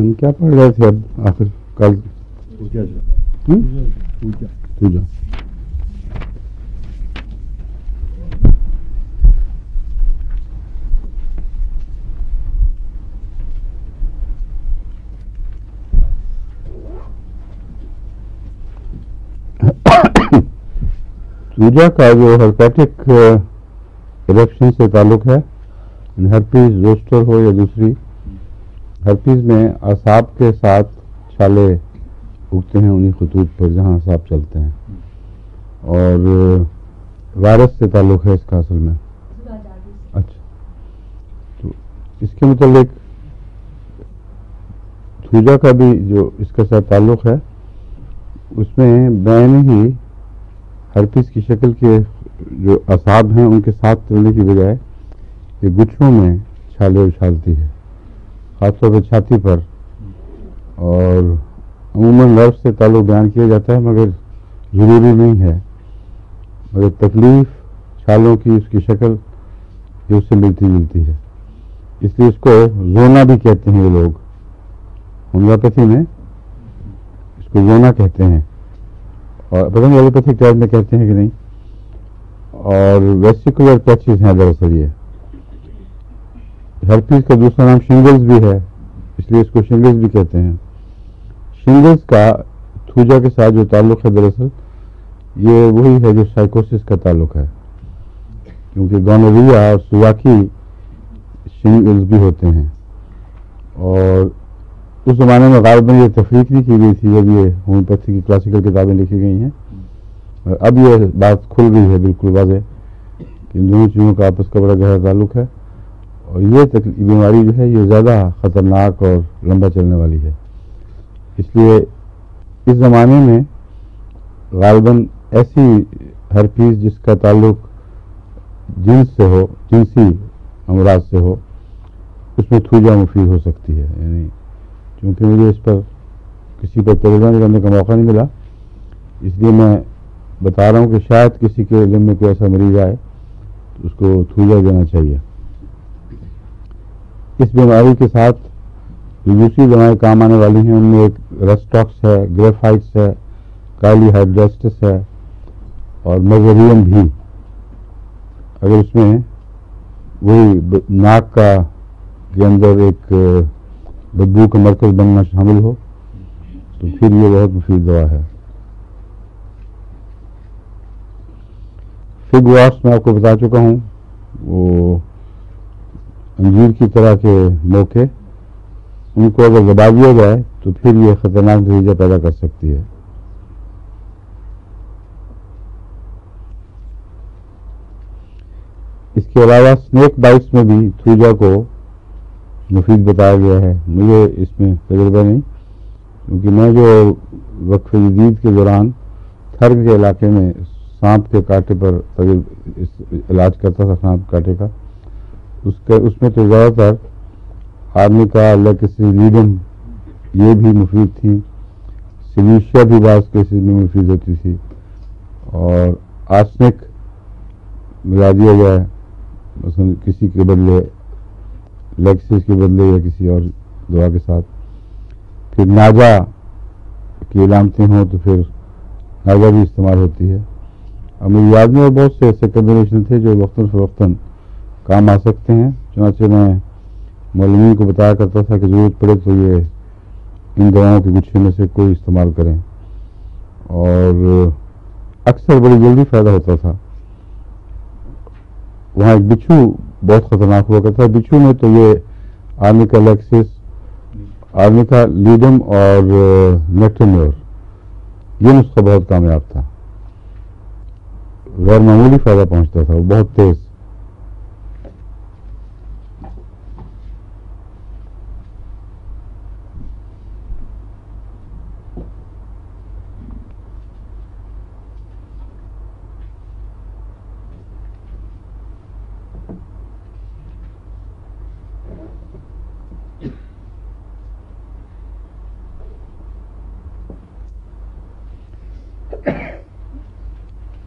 ہم کیا پڑھ رہے تھے اب آخر کل؟ پوجا. پوجا کا جو ہرپیٹک ایرپشن سے تعلق ہے، ہرپیز زوسٹر ہو یا دوسری، ہرپیز میں اعصاب کے ساتھ چھالے اگتے ہیں انہی خطوط پر جہاں اعصاب چلتے ہیں، اور وائرس سے تعلق ہے اس کا اصل میں. اچھا، تو اس کے متعلق پوجا کا بھی جو اس کے ساتھ تعلق ہے، اس میں بین ہی ہرپیز کی شکل کے جو اعصاب ہیں ان کے ساتھ چلنے کی بجائے یہ گچھوں میں چھالے اچھالتی ہے، خاص طور پہ چھاتی پر، اور عموماً نرو سے تعلق بیان کیا جاتا ہے مگر ضروری نہیں ہے. مگر تکلیف چھالوں کی اس کی شکل یہ اس سے ملتی جلتی ہے، اس لیے اس کو زونا بھی کہتے ہیں یہ لوگ. ہومیوپیتھی میں اس کو زونا کہتے ہیں، اور پتہ نہیں ایلوپیتھک ٹائپ میں کہتے ہیں کہ نہیں. اور ویسیکولر پیچز ہیں دراصل. یہ ہرپیز کا دوسرا نام شنگلز بھی ہے، اس لیے اس کو شنگلز بھی کہتے ہیں. شنگلز کا تھوجا کے ساتھ جو تعلق ہے دراصل یہ وہی ہے جو سائیکوسس کا تعلق ہے، کیونکہ گونوریا اور سواکی شنگلز بھی ہوتے ہیں. اور اس زمانے میں غالباً یہ تفریق نہیں کی گئی تھی جب یہ ہومیوپیتھی کی کلاسیکل کتابیں لکھی گئی ہیں. اب یہ بات کھل گئی ہے بالکل واضح کہ ان دونوں چیزوں کا آپس کا بڑا گہرا تعلق ہے، اور یہ بیماری جو ہے یہ زیادہ خطرناک اور لمبا چلنے والی ہے. اس لیے اس زمانے میں غالباً ایسی ہرپیز جس کا تعلق جنس سے ہو، جنسی امراض سے ہو، اس میں تھوجا مفید ہو سکتی ہے. یعنی کیونکہ مجھے اس پر کسی پر تجربہ کرنے کا موقع نہیں ملا، اس لیے میں بتا رہا ہوں کہ شاید کسی کے علم میں کوئی ایسا مریض آئے تو اس کو تھوجا دینا چاہیے. اس بیماری کے ساتھ جو دوسری دوائیں کام آنے والی ہیں ان میں ایک رسٹاکس ہے، گریفائٹس ہے، کائلی ہائیڈریسٹس ہے، اور میزریم بھی. اگر اس میں وہی ناک کا کے اندر ایک بدبو کا مرکز بننا شامل ہو تو پھر یہ بہت مفید دوا ہے. فگ واٹس میں آپ کو بتا چکا ہوں، وہ انجیر کی طرح کے موقع، ان کو اگر دبا دیا جائے تو پھر یہ خطرناک نتیجہ پیدا کر سکتی ہے. اس کے علاوہ سنیک بائٹس میں بھی تھوجا کو مفید بتایا گیا ہے. مجھے اس میں تجربہ نہیں، کیونکہ میں جو وقف جدید کے دوران تھرگ کے علاقے میں سانپ کے کانٹے پر علاج کرتا تھا، سانپ کانٹے کا، اس میں تو زیادہ تر آرنیکا، لیکسیڈیم یہ بھی مفید تھیں. سلیشیا بھی بعض کیسز میں مفید ہوتی تھی، اور آرسنک ملا دیا جائے مثلا کسی کے بدلے، لیکسس کے بدلے یا کسی اور دوا کے ساتھ. پھر ناجا کی علامتیں ہوں تو پھر ناجا بھی استعمال ہوتی ہے. اب مجھے یاد نہیں، اور بہت سے ایسے کمبینیشن تھے جو وقتاً فوقتاً کام آ سکتے ہیں. چنانچہ میں معلمین کو بتایا کرتا تھا کہ ضرورت پڑے تو یہ ان دواؤں کے گچھے میں سے کوئی استعمال کریں، اور اکثر بڑی جلدی فائدہ ہوتا تھا. وہاں ایک بچھو بہت خطرناک ہوا کرتا ہے. بچھو میں تو یہ آرنیکا لیکسس، آرنیکا لیڈم اور نیکٹرمیور، یہ نسخہ بہت کامیاب تھا، غیر معمولی فائدہ پہنچتا تھا، وہ بہت تیز.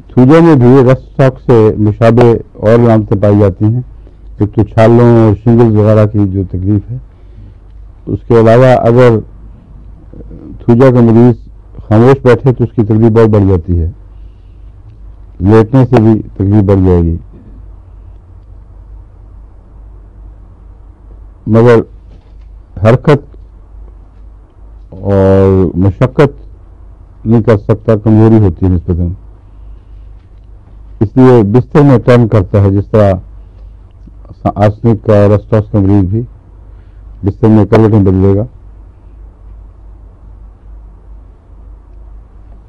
تھوجا میں بھی رسٹاک سے مشابہ اور علامتیں پائی جاتی ہیں. ایک تو چھالوں اور شنگلز وغیرہ کی جو تکلیف ہے، اس کے علاوہ اگر تھوجا کا مریض خاموش بیٹھے تو اس کی تکلیف بہت بڑھ جاتی ہے، لیٹنے سے بھی تکلیف بڑھ جائے گی. مگر حرکت اور مشقت نہیں کر سکتا، کمزوری ہوتی ہے نسبتاً، اس لیے بستر میں ٹرن کرتا ہے، جس طرح آرسنک کا رسٹاس کا مریض بھی بستر میں کروٹیں بدلے گا.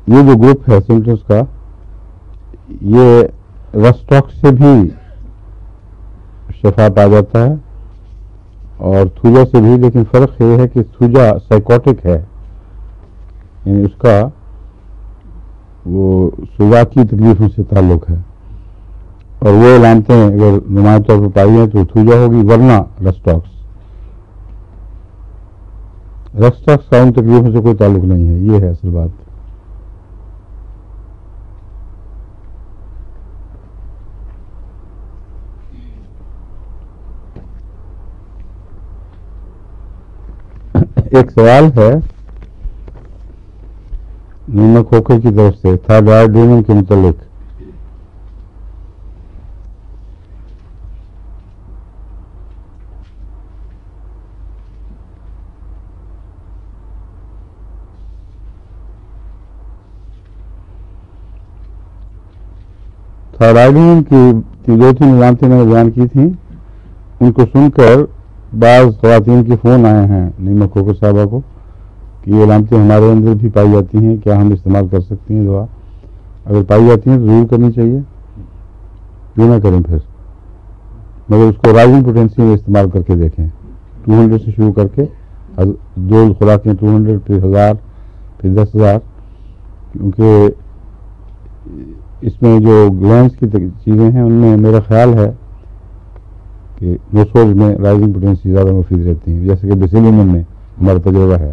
یہ جو گروپ ہے سمپٹمس کا، یہ رسٹاک سے بھی شفا پا جاتا ہے اور تھوجا سے بھی، لیکن فرق یہ ہے کہ تھوجا سائیکوٹک ہے، یعنی اس کا وہ صبح کی تکلیفوں سے تعلق ہے، اور وہ علامتیں اگر نمایاں طور پر پائی ہیں تو تھوجا ہوگی، ورنہ رسٹاکس کا ان تکلیفوں سے کوئی تعلق نہیں ہے. یہ ہے اصل بات. ایک سوال ہے نیما کھوکھر کی طرف سے تھائرائیڈ کے متعلق. تھائرائیڈ کی 2-3 علامتیں میں نے بیان کی تھیں، ان کو سن کر بعض خواتین کے فون آئے ہیں نیما کھوکھر صاحبہ کو کہ یہ علامتیں ہمارے اندر بھی پائی جاتی ہیں، کیا ہم استعمال کر سکتے ہیں دوا؟ اگر پائی جاتی ہیں تو ضرور کرنی چاہیے، کیوں نہ کریں پھر، مگر اس کو رائزنگ پوٹینسی میں استعمال کر کے دیکھیں. 200 سے شروع کر کے 2 خوراکیں 200، پھر 1000، پھر 10,000، کیونکہ اس میں جو گلینڈز کی چیزیں ہیں ان میں میرا خیال ہے کہ گلوکوز میں رائزنگ پوٹینسی زیادہ مفید رہتی ہیں، جیسے کہ بیسیلینم میں ہمارا تجربہ ہے.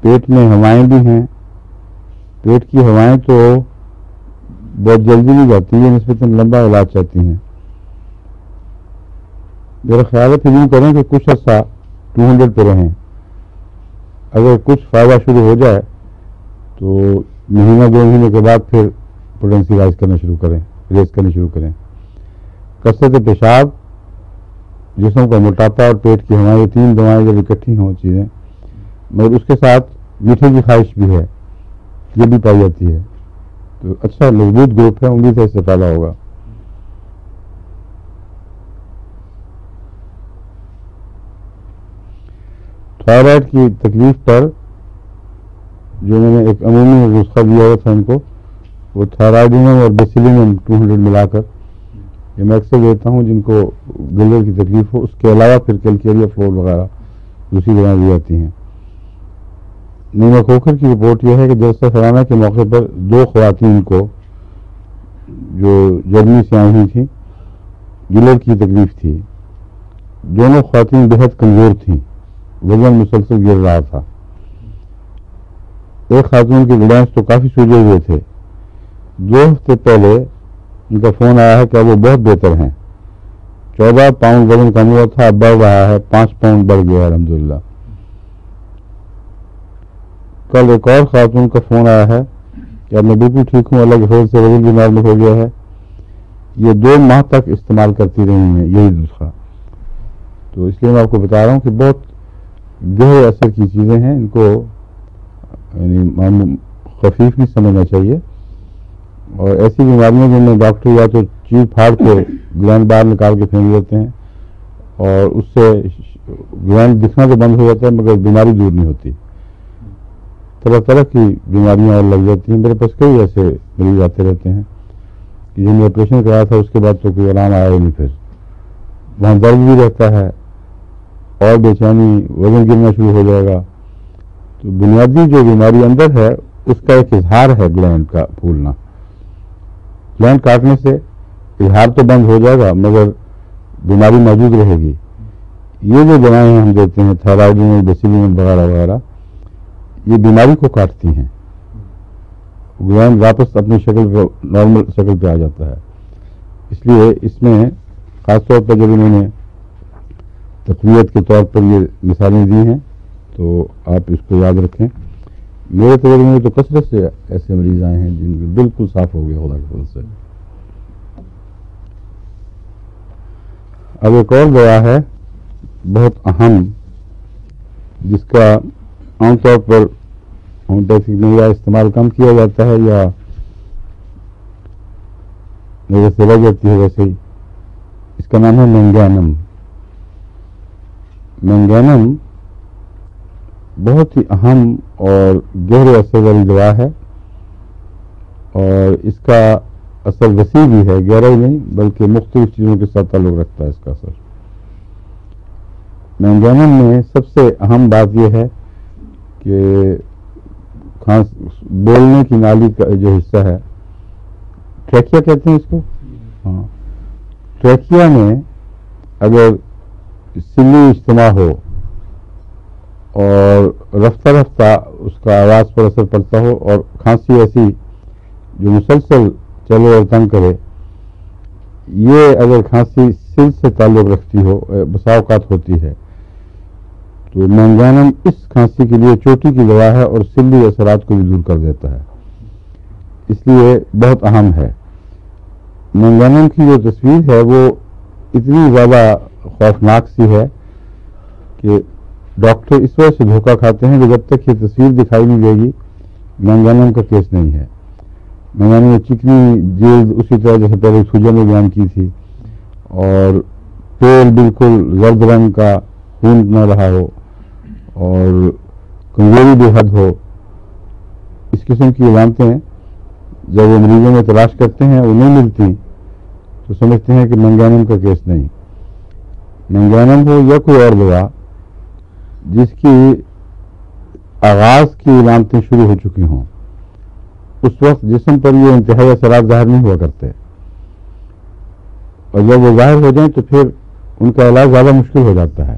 پیٹ میں ہوائیں بھی ہیں، پیٹ کی ہوائیں تو بہت جلدی نہیں جاتی ہیں، نسبتاً لمبا علاج چاہتی ہیں. میرا خیال ہے پھر یوں کریں کہ کچھ عرصہ 200 پہ رہیں، اگر کچھ فائدہ شروع ہو جائے تو مہینہ 2 مہینے کے بعد پھر پوٹینسی ریز کرنا شروع کریں. کثرت پیشاب، جسم کا موٹاپا اور پیٹ کی ہوائیں، یہ 3 دوائیں جب اکٹھی ہوں چیزیں، مگر اس کے ساتھ میٹھے کی خواہش بھی ہے، یہ بھی پائی جاتی ہے. تو اچھا مضبوط گروپ ہے، امید ہے اس سے فائدہ ہوگا. تھائرائیڈ کی تکلیف پر جو میں نے ایک عمومی نسخہ دیا ہوا تھا ان کو، وہ تھائرائیڈینم اور بیسیلینم 200 ملا کر، یہ میں اکثر دیتا ہوں جن کو گلر کی تکلیف ہو. اس کے علاوہ پھر کیلکیریا فلور وغیرہ دوسری دوائیں دی جاتی ہیں. نیما کھوکھر کی رپورٹ یہ ہے کہ جلسہ سالانہ کے موقع پر 2 خواتین کو جو جرمنی سے آئی ہوئی تھیں، گلر کی تکلیف تھی. دونوں خواتین بہت کمزور تھیں، وزن مسلسل گر رہا تھا. ایک خاتون کے گلینڈز تو کافی سوجے ہوئے تھے. 2 ہفتے پہلے ان کا فون آیا ہے کہ وہ بہت بہتر ہیں. 14 پاؤنڈ وزن کم ہوا تھا، اب بڑھ رہا ہے، 5 پاؤنڈ بڑھ گیا الحمدللہ. کل ایک اور خاتون کا فون آیا ہے کہ اب میں بالکل ٹھیک ہوں، اللہ کے فضل سے وزن بھی نارمل ہو گیا ہے. یہ 2 ماہ تک استعمال کرتی رہی ہیں یہی نسخہ. تو اس لیے میں آپ کو بتا رہا ہوں کہ بہت گہرے اثر کی چیزیں ہیں، ان کو یعنی خفیف نہیں سمجھنا چاہیے. اور ایسی بیماریاں جن میں ڈاکٹر یا تو چیر پھاڑ کے گلینڈ باہر نکال کے پھینک دیتے ہیں اور اس سے گلینڈ دکھنا تو بند ہو جاتا ہے مگر بیماری دور نہیں ہوتی. طرح طرح کی بیماریاں اور لگ جاتی ہیں. میرے پاس کئی ایسے مریض آتے رہتے ہیں کہ جن نے آپریشن کرایا تھا اس کے بعد تو کوئی آرام آیا ہی نہیں، پھر وہاں درد بھی رہتا ہے اور بے چینی، وزن گرنا شروع ہو جائے گا. تو بنیادی جو بیماری اندر ہے اس کا ایک اظہار ہے گلینڈ کا پھولنا. گلینڈ کاٹنے سے اظہار تو بند ہو جائے گا مگر بیماری موجود رہے گی. یہ جو دوائیں ہم دیتے ہیں تھائرائیڈ، بیسیلینم وغیرہ وغیرہ، یہ بیماری کو کاٹتی ہیں. گلینڈ واپس اپنی شکل پہ، نارمل شکل پہ آ جاتا ہے. اس لیے اس میں خاص طور پر جب انہوں نے تقویت کے طور پر یہ مثالیں دی ہیں، تو آپ اس کو یاد رکھیں. میرے تجربے میں تو کثرت سے ایسے مریض آئے ہیں جن کے بالکل صاف ہو گیا خدا کے فضل سے. اب ایک اور دوا ہے بہت اہم، جس کا عام طور پر ہومیوپیتھک میں یا استعمال کم کیا جاتا ہے یا جیسے لگ جاتی ہے ویسے ہی. اس کا نام ہے مینگانم. مینگانم بہت ہی اہم اور گہرے اثر والی دوا ہے، اور اس کا اثر وسیع بھی ہے، گہرا ہی نہیں بلکہ مختلف چیزوں کے ساتھ تعلق رکھتا ہے اس کا اثر. مینگانم میں سب سے اہم بات یہ ہے کہ بولنے کی نالی کا جو حصہ ہے، ٹریکیا کہتے ہیں اس کو، ہاں، ٹریکیا میں اگر سلی اجتماع ہو اور رفتہ رفتہ اس کا آواز پر اثر پڑتا ہو، اور کھانسی ایسی جو مسلسل چلے اور تنگ کرے، یہ اگر کھانسی سل سے تعلق رکھتی ہو، بسا اوقات ہوتی ہے، تو مینگانم اس کھانسی کے لیے چوٹی کی دوا ہے اور سلی اثرات کو بھی دور کر دیتا ہے. اس لیے بہت اہم ہے. مینگانم کی جو تصویر ہے وہ اتنی زیادہ خوفناک سی ہے کہ ڈاکٹر اس وجہ سے دھوکہ کھاتے ہیں کہ جب تک یہ تصویر دکھائی نہیں دے گی مینگانم کا کیس نہیں ہے. مینگانم میں چکنی جلد اسی طرح جیسے پہلے سوجا نے بیان کی تھی، اور تیل بالکل زرد رنگ کا، خون نہ رہا ہو اور کمزوری بے حد ہو. اس قسم کی علامتیں جب وہ مریضوں میں تلاش کرتے ہیں وہ نہیں ملتی تو سمجھتے ہیں کہ مینگانم کا کیس نہیں. مینگانم ہو یا کوئی اور دوا جس کی آغاز کی علامتیں شروع ہو چکی ہوں، اس وقت جسم پر یہ انتہائی اثرات ظاہر نہیں ہوا کرتے، اور جب وہ ظاہر ہو جائیں تو پھر ان کا علاج زیادہ مشکل ہو جاتا ہے.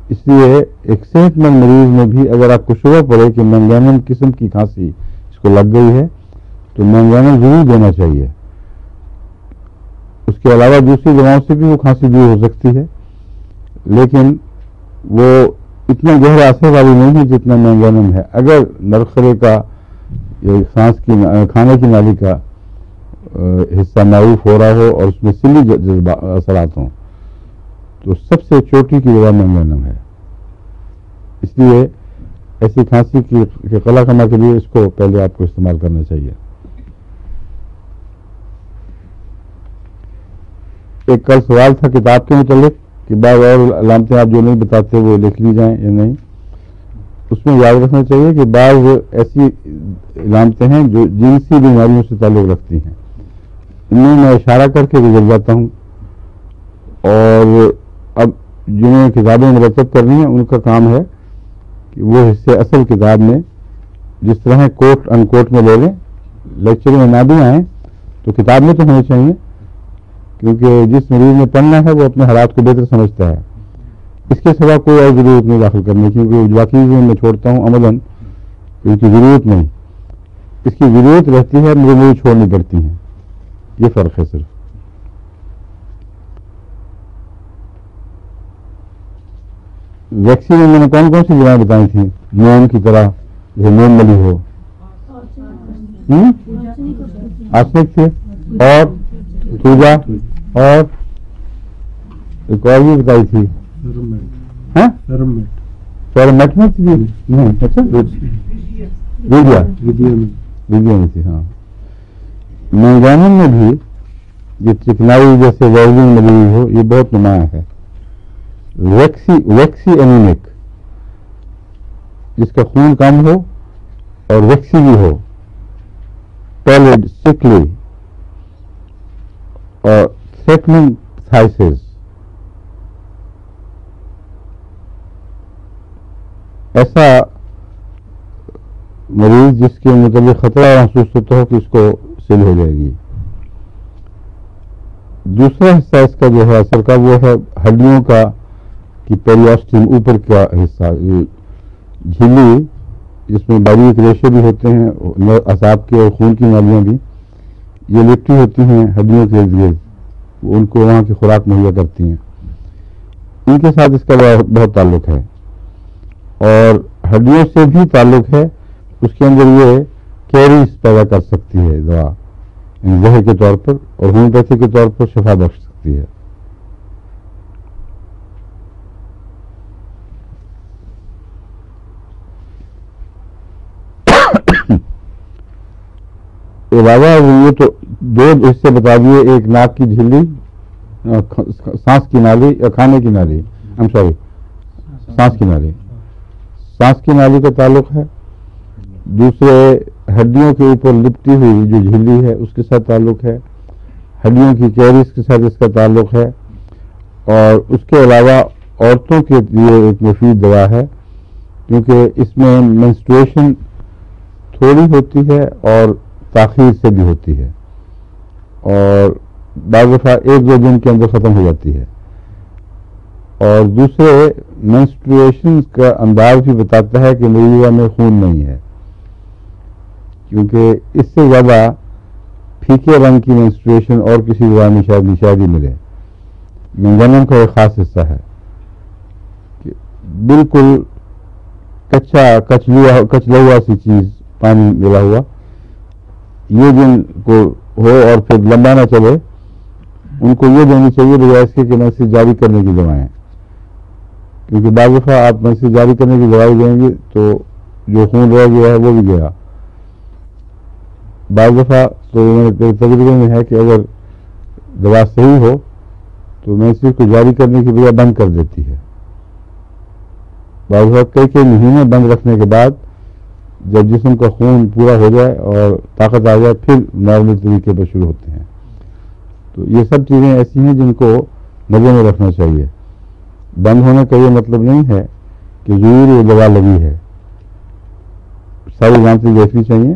اس لیے ایک صحت مند مریض میں بھی اگر آپ کو شبہ پڑے کہ مینگانم قسم کی کھانسی اس کو لگ گئی ہے تو مینگانم ضرور دینا چاہیے. اس کے علاوہ دوسری دواؤں سے بھی وہ کھانسی دور ہو سکتی ہے، لیکن وہ اتنا گہرا اثر والی نہیں ہے جتنا مینگانم ہے. اگر نرخرے کا یا سانس کی کھانے کی نالی کا حصہ معروف ہو رہا ہو اور اس میں سلی اثرات ہوں تو سب سے چوٹی کی دوا مینگانم ہے. اس لیے ایسی کھانسی کی قلع کرنے کے لیے اس کو پہلے آپ کو استعمال کرنا چاہیے. ایک کل سوال تھا کتاب کے متعلق کہ بعض اور علامتیں آپ جو نہیں بتاتے وہ لکھ لی جائیں یا نہیں. اس میں یاد رکھنا چاہیے کہ بعض ایسی علامتیں ہیں جو جنسی بیماریوں سے تعلق رکھتی ہیں. ان میں اشارہ کر کے گزر جاتا ہوں، اور اب جنہیں کتابیں مرتب کرنی ہیں ان کا کام ہے کہ وہ حصے اصل کتاب میں جس طرح کوٹ ان کوٹ میں لے لیں. لیکچر میں نہ بھی آئیں تو کتاب میں تو ہونے چاہیے، کیونکہ جس مریض نے پڑھنا ہے وہ اپنے حالات کو بہتر سمجھتا ہے. اس کے سوا کوئی اور ضرورت نہیں داخل کرنے، کیونکہ باقی میں چھوڑتا ہوں عملاً ان کی ضرورت نہیں. اس کی ضرورت رہتی ہے، مجھے چھوڑنی پڑتی ہیں. یہ فرق ہے صرف. ویکسین میں نے کون کون سی دوائیں بتائی تھیں نون کی طرح، جیسے نون ملی ہو، آرسنک تھے، اور سوجا، اور ایک اور بھی بتائی تھی فیرمیٹ میں تھی نہیں، اچھا ویڈیا میں تھی. ہاں، مینگانم میں بھی یہ چکنائی جیسے ویلڈنگ مریض ہو یہ بہت نمایاں ہے. ویکسی اینیمک، جس کا خون کم ہو اور ویکسی بھی ہو، پیلڈ، سکلی اور تھریٹننگ تھائسس، ایسا مریض جس کے متعلق خطرہ محسوس ہوتا ہو کہ اس کو سل ہو جائے گی. دوسرا حصہ اس کا جو ہے اثر کا وہ ہے ہڈیوں کا کہ پیریاسٹیم، اوپر کا حصہ، جھلی جس میں باریک ریشے بھی ہوتے ہیں، اعصاب کے اور خون کی نالیاں بھی، یہ لپٹی ہوتی ہیں ہڈیوں کے ارد گرد، ان کو وہاں کی خوراک مہیا کرتی ہیں. ان کے ساتھ اس کا بہت تعلق ہے، اور ہڈیوں سے بھی تعلق ہے. اس کے اندر یہ کیریز پیدا کر سکتی ہے دوا، زہر کے طور پر، اور ہومیوپیتھی کے طور پر شفا بخش سکتی ہے. علاوہ یہ تو دو حصے بتا دیے، ایک ناک کی جھلی، سانس کی نالی یا کھانے کی نالی، سانس کی نالی کا تعلق ہے. دوسرے ہڈیوں کے اوپر لپٹی ہوئی جو جھلی ہے اس کے ساتھ تعلق ہے. ہڈیوں کی کیریز کے ساتھ اس کا تعلق ہے. اور اس کے علاوہ عورتوں کے لیے ایک مفید دوا ہے، کیونکہ اس میں منسٹریشن تھوڑی ہوتی ہے اور تاخیر سے بھی ہوتی ہے، اور بعض دفعہ 1-2 دن کے اندر ختم ہو جاتی ہے. اور دوسرے منسٹریشن کا انداز بھی بتاتا ہے کہ مریضہ میں خون نہیں ہے، کیونکہ اس سے زیادہ پھیکے رنگ کی منسٹریشن اور کسی دوا میں شاید ہی ملے. منگنم کا ایک خاص حصہ ہے کہ بالکل کچلا ہوا سی چیز، پانی ملا ہوا، یہ جن کو ہو اور پھر لمبا نہ چلے، ان کو یہ دینی چاہیے بجائے اس کے کہ منسج جاری کرنے کی دوائیں. کیونکہ بعض دفعہ آپ منسج جاری کرنے کی دوائی دیں گے تو جو خون رہ گیا ہے وہ بھی گیا. بعض دفعہ تو میرے تجربے میں ہے کہ اگر دوا صحیح ہو تو منسج کو جاری کرنے کی بجائے بند کر دیتی ہے. بعض دفعہ کئی مہینے بند رکھنے کے بعد جب جسم کا خون پورا ہو جائے اور طاقت آ جائے پھر نارمل طریقے پر شروع ہوتے ہیں. تو یہ سب چیزیں ایسی ہیں جن کو نظر میں رکھنا چاہیے. بند ہونے کا یہ مطلب نہیں ہے کہ ضرور یہ دوا لگی ہے، ساری جانچیں دیکھنی چاہیے.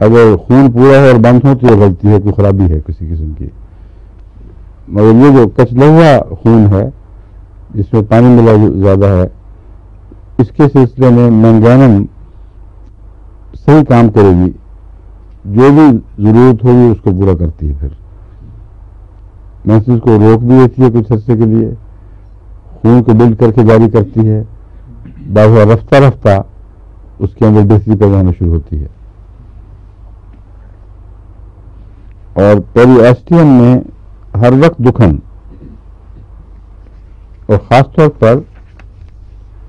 اگر خون پورا ہے اور بند ہو تو یہ غلطی ہے، کوئی خرابی ہے کسی قسم کی. مگر یہ جو کچلا ہوا خون ہے جس میں پانی ملا زیادہ ہے، اس کے سلسلے میں مینگانم صحیح کام کرے گی، جو بھی ضرورت ہوگی اس کو پورا کرتی ہے. پھر محسوس کو روک بھی دیتی ہے کچھ عرصے کے لیے، خون کو بلڈ کر کے جاری کرتی ہے. بعض رفتہ رفتہ اس کے اندر بہتری پیدا ہونا شروع ہوتی ہے. اور پیری آسٹیم میں ہر وقت دکھن، اور خاص طور پر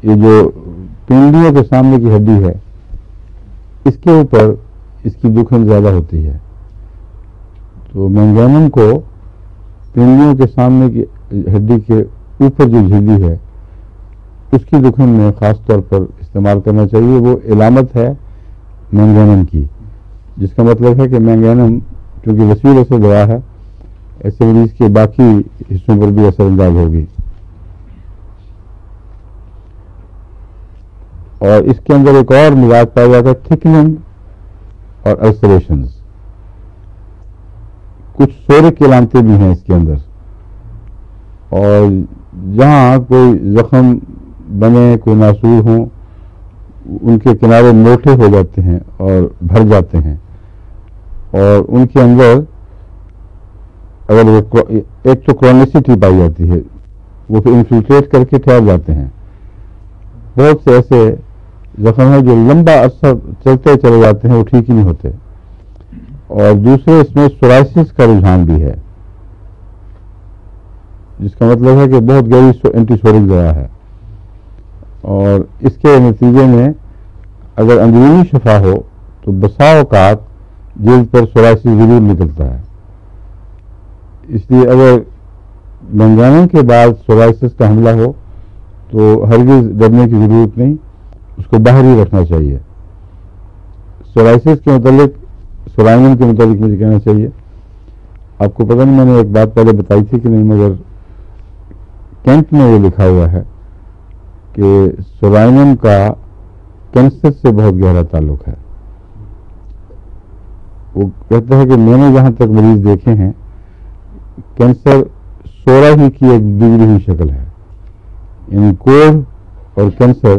یہ جو پنڈلیوں کے سامنے کی ہڈی ہے اس کے اوپر اس کی دکھن زیادہ ہوتی ہے. تو مینگانم کو پنڈلیوں کے سامنے کی ہڈی کے اوپر جو جھلی ہے اس کی دکھن میں خاص طور پر استعمال کرنا چاہیے. وہ علامت ہے مینگانم کی، جس کا مطلب ہے کہ مینگانم چونکہ وسیع اثر دوا ہے، ایسے مریض کے باقی حصوں پر بھی اثر انداز ہوگی. اور اس کے اندر ایک اور مزاج پایا جاتا ہے، تھکننگ اور السریشنز. کچھ سورک علامتیں بھی ہیں اس کے اندر، اور جہاں کوئی زخم بنے، کوئی ناسور ہوں، ان کے کنارے موٹے ہو جاتے ہیں اور بھر جاتے ہیں، اور ان کے اندر اگر ایک تو کرونیسٹی پائی جاتی ہے، وہ پھر انفلٹریٹ کر کے ٹھہر جاتے ہیں. بہت سے ایسے زخم ہیں جو لمبا عرصہ چلتے چلے جاتے ہیں، وہ ٹھیک ہی نہیں ہوتے. اور دوسرے اس میں سورائسس کا رجحان بھی ہے، جس کا مطلب ہے کہ بہت گہری اینٹی سورک دوا ہے، اور اس کے نتیجے میں اگر اندرونی شفا ہو تو بسا اوقات جلد پر سورائسس ضرور نکلتا ہے. اس لیے اگر منگانم کے بعد سورائسس کا حملہ ہو تو ہرگز ڈرنے کی ضرورت نہیں، اس کو باہر ہی رکھنا چاہیے. سورائسس کے متعلق، سورائنم کے متعلق مجھے کہنا چاہیے، آپ کو پتہ نہیں میں نے ایک بات پہلے بتائی تھی کہ نہیں، مگر کینٹ میں یہ لکھا ہوا ہے کہ سورائنم کا کینسر سے بہت گہرا تعلق ہے. وہ کہتا ہے کہ میں نے جہاں تک مریض دیکھے ہیں، کینسر سورا ہی کی ایک دوسری ہی شکل ہے. یعنی کوڑھ اور کینسر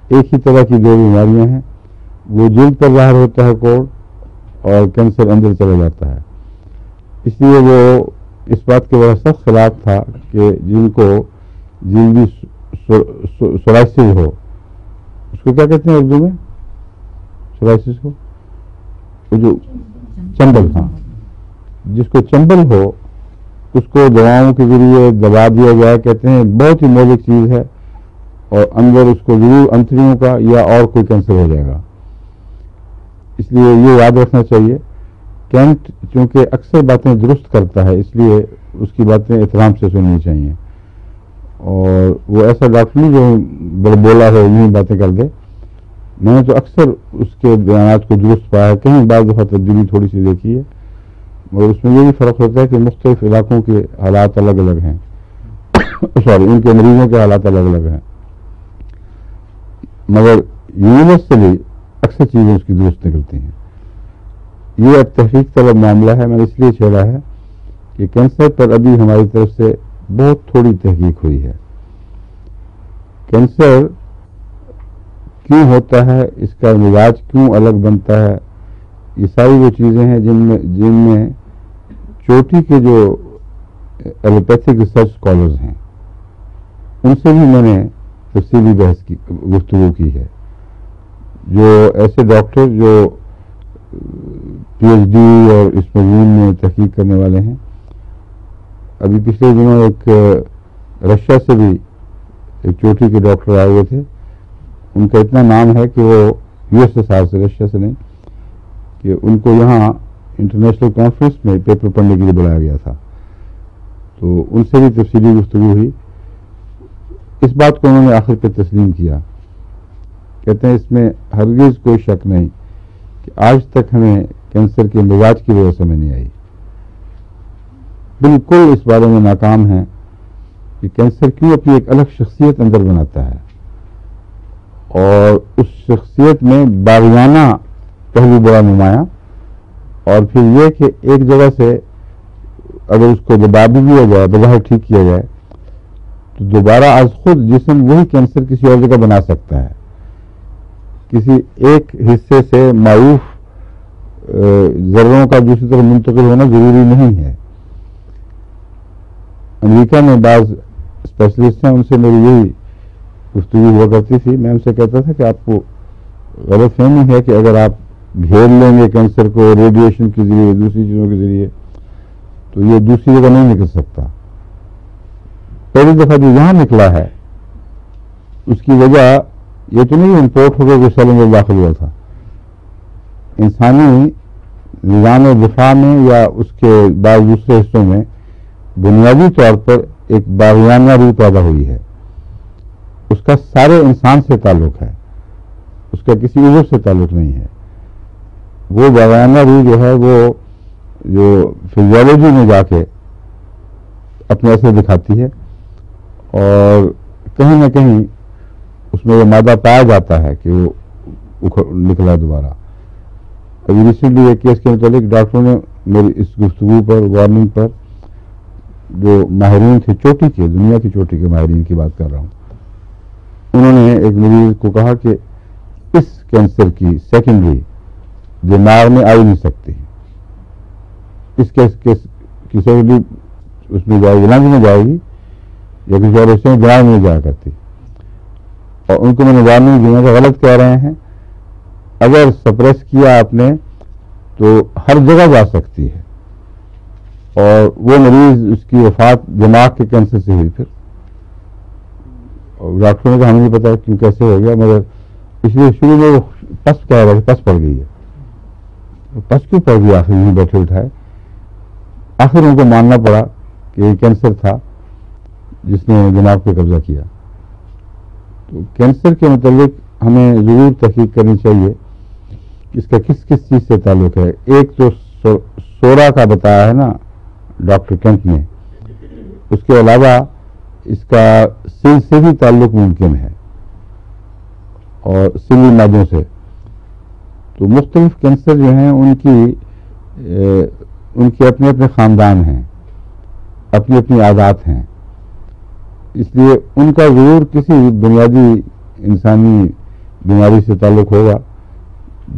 ایک ہی طرح کی دو بیماریاں ہیں. وہ جلد پر ظاہر ہوتا ہے کوڑھ، اور کینسر اندر چلا جاتا ہے. اس لیے وہ اس بات کے بڑا سخت خلاف تھا کہ جن کو جلدی سورائسس ہو، اس کو کیا کہتے ہیں اردو میں؟ سورائسس کو وہ جو چمبل، ہاں، جس کو چمبل ہو اس کو دواؤں کے ذریعے دبا دیا جائے، کہتے ہیں بہت ہی مہلک چیز ہے، اور اندر اس کو ضرور انتڑیوں کا یا اور کوئی کینسر ہو جائے گا۔ اس لیے یہ یاد رکھنا چاہیے، کینٹ چونکہ اکثر باتیں درست کرتا ہے، اس لیے اس کی باتیں احترام سے سننی چاہیے، اور وہ ایسا ڈاکٹر نہیں جو بڑا بولا ہو یوں باتیں کر دے۔ میں نے تو اکثر اس کے بیانات کو درست پایا ہے، کہیں بعض دفعہ تبدیلی تھوڑی سی دیکھی ہے، مگر اس میں یہ بھی فرق ہوتا ہے کہ مختلف علاقوں کے حالات الگ الگ ہیں، سوری، ان کے مریضوں کے حالات الگ الگ ہیں، مگر یونیورسلی اکثر چیزیں اس کی درست نکلتی ہیں۔ یہ اب تحقیق طلب معاملہ ہے، میں نے اس لیے چھیڑا ہے کہ کینسر پر ابھی ہماری طرف سے بہت تھوڑی تحقیق ہوئی ہے۔ کینسر کیوں ہوتا ہے، اس کا علاج کیوں الگ بنتا ہے، یہ ساری وہ چیزیں ہیں جن میں چوٹی کے جو ایلوپیتھک ریسرچ اسکالرز ہیں ان سے بھی میں نے تفصیلی گفتگو کی ہے، جو ایسے ڈاکٹر جو پی ایچ ڈی اور اس مضمون میں تحقیق کرنے والے ہیں۔ ابھی پچھلے دنوں ایک رشیا سے بھی ایک چوٹی کے ڈاکٹر آئے ہوئے تھے، ان کا اتنا نام ہے کہ وہ یو ایس ایس آر سے، رشیا سے نہیں، کہ ان کو یہاں انٹرنیشنل کانفرنس میں پیپر پڑھنے کے لیے بلایا گیا تھا، تو ان سے بھی تفصیلی گفتگو ہوئی۔ اس بات کو انہوں نے آخر پہ تسلیم کیا، کہتے ہیں اس میں ہرگز کوئی شک نہیں کہ آج تک ہمیں کینسر کے مزاج کی وجہ سمجھ نہیں آئی، بالکل اس بارے میں ناکام ہیں کہ کینسر کیوں اپنی ایک الگ شخصیت اندر بناتا ہے، اور اس شخصیت میں باغیانہ پہلو بڑا نمایاں، اور پھر یہ کہ ایک جگہ سے اگر اس کو دبا بھی دیا جائے، بظاہر ٹھیک کیا جائے، تو دوبارہ از خود جسم وہی کینسر کسی اور جگہ بنا سکتا ہے۔ کسی ایک حصے سے معروف ذروں کا دوسری طرف منتقل ہونا ضروری نہیں ہے۔ امریکہ میں بعض اسپیشلسٹ ہیں، ان سے میری یہی گفتگو ہوا کرتی تھی، میں ان سے کہتا تھا کہ آپ کو غلط فہمی ہے کہ اگر آپ گھیر لیں گے کینسر کو ریڈیشن کے ذریعے، دوسری چیزوں کے ذریعے، تو یہ دوسری جگہ نہیں نکل سکتا۔ پہلی دفعہ جو یہاں نکلا ہے اس کی وجہ یہ تو نہیں امپورٹ ہو کے کوئی سیل میں داخل ہوا تھا، انسانی نظام دفاع میں یا اس کے بعض دوسرے حصوں میں بنیادی طور پر ایک باغیانہ روح پیدا ہوئی ہے، اس کا سارے انسان سے تعلق ہے، اس کا کسی عضو سے تعلق نہیں ہے۔ وہ باغیانہ روح جو ہے وہ جو فزیولوجی میں جا کے اپنے اثر دکھاتی ہے، اور کہیں نہ کہیں اس میں یہ مادہ پایا جاتا ہے کہ وہ نکلا دوبارہ۔ ابھی ریسنٹلی ایک کیس کے متعلق ڈاکٹروں نے میری اس گفتگو پر، وارننگ پر، جو ماہرین تھے چوٹی کے، دنیا کی چوٹی کے ماہرین کی بات کر رہا ہوں، انہوں نے ایک مریض کو کہا کہ اس کینسر کی سیکنڈری دماغ میں آ ہی نہیں سکتی، اس کی سیکنڈری اس میں جائے گی، لنگ میں جائے گی یا کسی اور حصے میں دماغ میں جایا کرتی۔ اور ان کو میں نے وارننگ دی کہ غلط کہہ رہے ہیں، اگر سپریس کیا آپ نے تو ہر جگہ جا سکتی ہے، اور وہ مریض اس کی وفات دماغ کے کینسر سے ہوئی۔ پھر ڈاکٹروں نے کہا ہمیں نہیں پتا کیوں کیسے ہو گیا، مگر اس لیے شروع میں وہ پس کہہ رہے پس پڑ گئی ہے، پس کیوں پڑ گئی؟ آخر یہیں بیٹھے اٹھائے، آخر ان کو ماننا پڑا کہ یہ کینسر تھا جس نے دماغ پہ قبضہ کیا۔ تو کینسر کے متعلق ہمیں ضرور تحقیق کرنی چاہیے کہ اس کا کس کس چیز سے تعلق ہے۔ ایک تو سورا کا بتایا ہے نا ڈاکٹر کینٹ نے، اس کے علاوہ اس کا سل سے بھی تعلق ممکن ہے اور سلی مادوں سے۔ تو مختلف کینسر جو ہیں ان کے اپنے اپنے خاندان ہیں، اپنی اپنی عادات ہیں، اس لیے ان کا ضرور کسی بنیادی انسانی بیماری سے تعلق ہوگا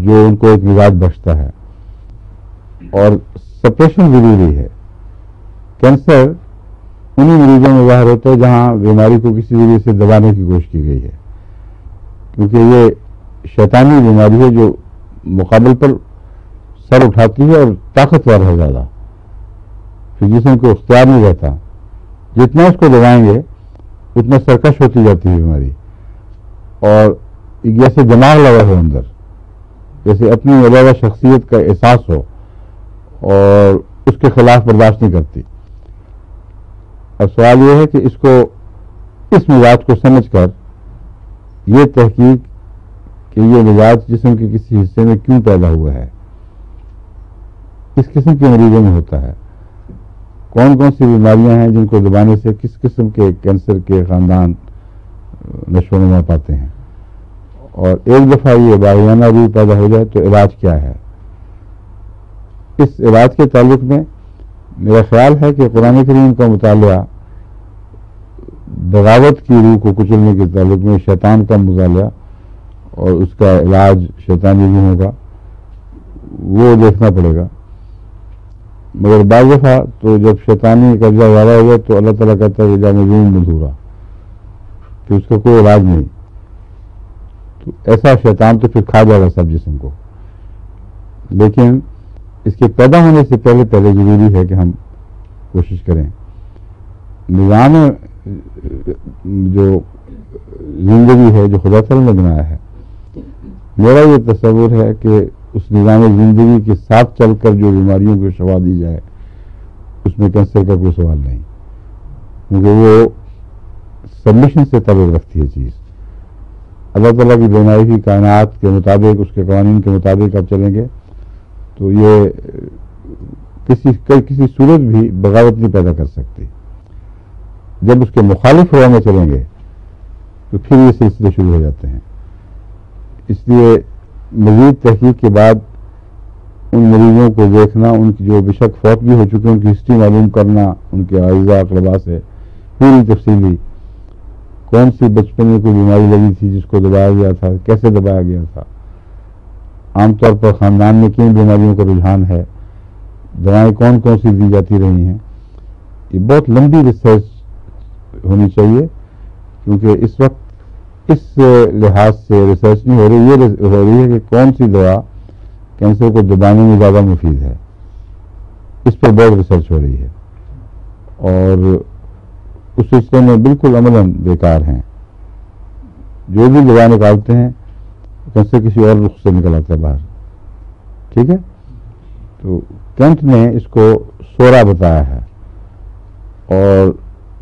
جو ان کو ایک مزاج بخشتا ہے، اور سپریشن ضروری ہے۔ کینسر انہیں مریضوں میں ظاہر ہوتا ہے جہاں بیماری کو کسی ذریعے سے دبانے کی کوشش کی گئی ہے، کیونکہ یہ شیطانی بیماری ہے جو مقابل پر سر اٹھاتی ہے اور طاقتور ہے زیادہ، پھر جسم کو اختیار نہیں رہتا، جتنا اس کو دبائیں گے اتنا سرکش ہوتی جاتی ہے بیماری، اور جیسے دماغ لگا ہو اندر، جیسے اپنی علیحدہ شخصیت کا احساس ہو اور اس کے خلاف برداشت نہیں کرتی۔ اور سوال یہ ہے کہ اس کو، اس مزاج کو سمجھ کر یہ تحقیق کہ یہ مزاج جسم کے کسی حصے میں کیوں پیدا ہوا ہے، کس قسم کے مریضوں میں ہوتا ہے، کون کون سی بیماریاں ہیں جن کو دبانے سے کس قسم کے کینسر کے خاندان نشو و نما پاتے ہیں، اور ایک دفعہ یہ باریانہ روح پیدا ہو جائے تو علاج کیا ہے۔ اس علاج کے تعلق میں میرا خیال ہے کہ قرآن کریم کا مطالعہ، بغاوت کی روح کو کچلنے کے تعلق میں شیطان کا مطالعہ اور اس کا علاج شیطانی روحوں کا، وہ دیکھنا پڑے گا۔ مگر بعض دفعہ تو جب شیطانی قبضہ زیادہ ہو جائے تو اللہ تعالیٰ کہتا ہے کہ جا مجنون مدھورا، کہ اس کا کوئی علاج نہیں، تو ایسا شیطان تو پھر کھا جائے گا سب جسم کو۔ لیکن اس کے پیدا ہونے سے پہلے ضروری ہے کہ ہم کوشش کریں نظام جو زندگی ہے جو خدا تعالیٰ نے بنایا ہے، میرا یہ تصور ہے کہ اس نظام زندگی کے ساتھ چل کر جو بیماریوں کو شفا دی جائے اس میں کینسر کا کوئی سوال نہیں، کیونکہ وہ سبمیشن سے تعلق رکھتی ہے چیز۔ اللہ تعالیٰ کی بنائی ہوئی کائنات کے مطابق، اس کے قوانین کے مطابق آپ چلیں گے تو یہ کسی صورت بھی بغاوت نہیں پیدا کر سکتی۔ جب اس کے مخالف راہ میں چلیں گے تو پھر یہ سلسلے شروع ہو جاتے ہیں۔ اس لیے مزید تحقیق کے بعد ان مریضوں کو دیکھنا، ان کی جو بے شک فوت بھی ہو چکے ان کی ہسٹری معلوم کرنا، ان کے اعزاء اقربا سے پوری تفصیلی، کون سی بچپن میں کوئی بیماری لگی تھی جس کو دبایا گیا تھا، کیسے دبایا گیا تھا، عام طور پر خاندان میں کن بیماریوں کا رجحان ہے، دوائیں کون کون سی دی جاتی رہی ہیں، یہ بہت لمبی ریسرچ ہونی چاہیے، کیونکہ اس وقت اس لحاظ سے ریسرچ نہیں ہو رہی، یہ ہو رہی ہے کہ کون سی دوا کینسر کو دبانے میں زیادہ مفید ہے، اس پر بہت ریسرچ ہو رہی ہے، اور اس سلسلے میں بالکل عملاً بیکار ہیں۔ جو بھی دوا نکالتے ہیں کینسر کسی اور رخ سے نکل آتا ہے باہر، ٹھیک ہے۔ تو کینٹ نے اس کو سورا بتایا ہے، اور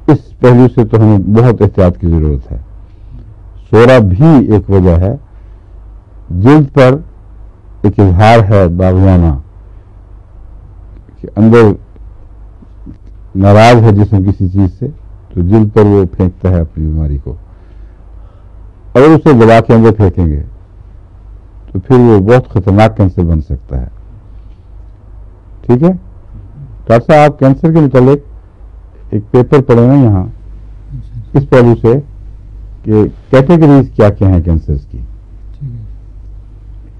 اس پہلو سے تو ہمیں بہت احتیاط کی ضرورت ہے۔ سورا بھی ایک وجہ ہے، جلد پر ایک اظہار ہے باغیانہ کہ اندر ناراض ہے جسم کسی چیز سے تو جلد پر وہ پھینکتا ہے اپنی بیماری کو، اگر اسے دبا کے اندر پھینکیں گے تو پھر وہ بہت خطرناک کینسر بن سکتا ہے، ٹھیک ہے۔ ڈاکٹر صاحب آپ کینسر کے متعلق ایک پیپر پڑھیں نا یہاں اس پہلو سے کہ کیٹیگریز کیا کیا ہیں کینسرز کی،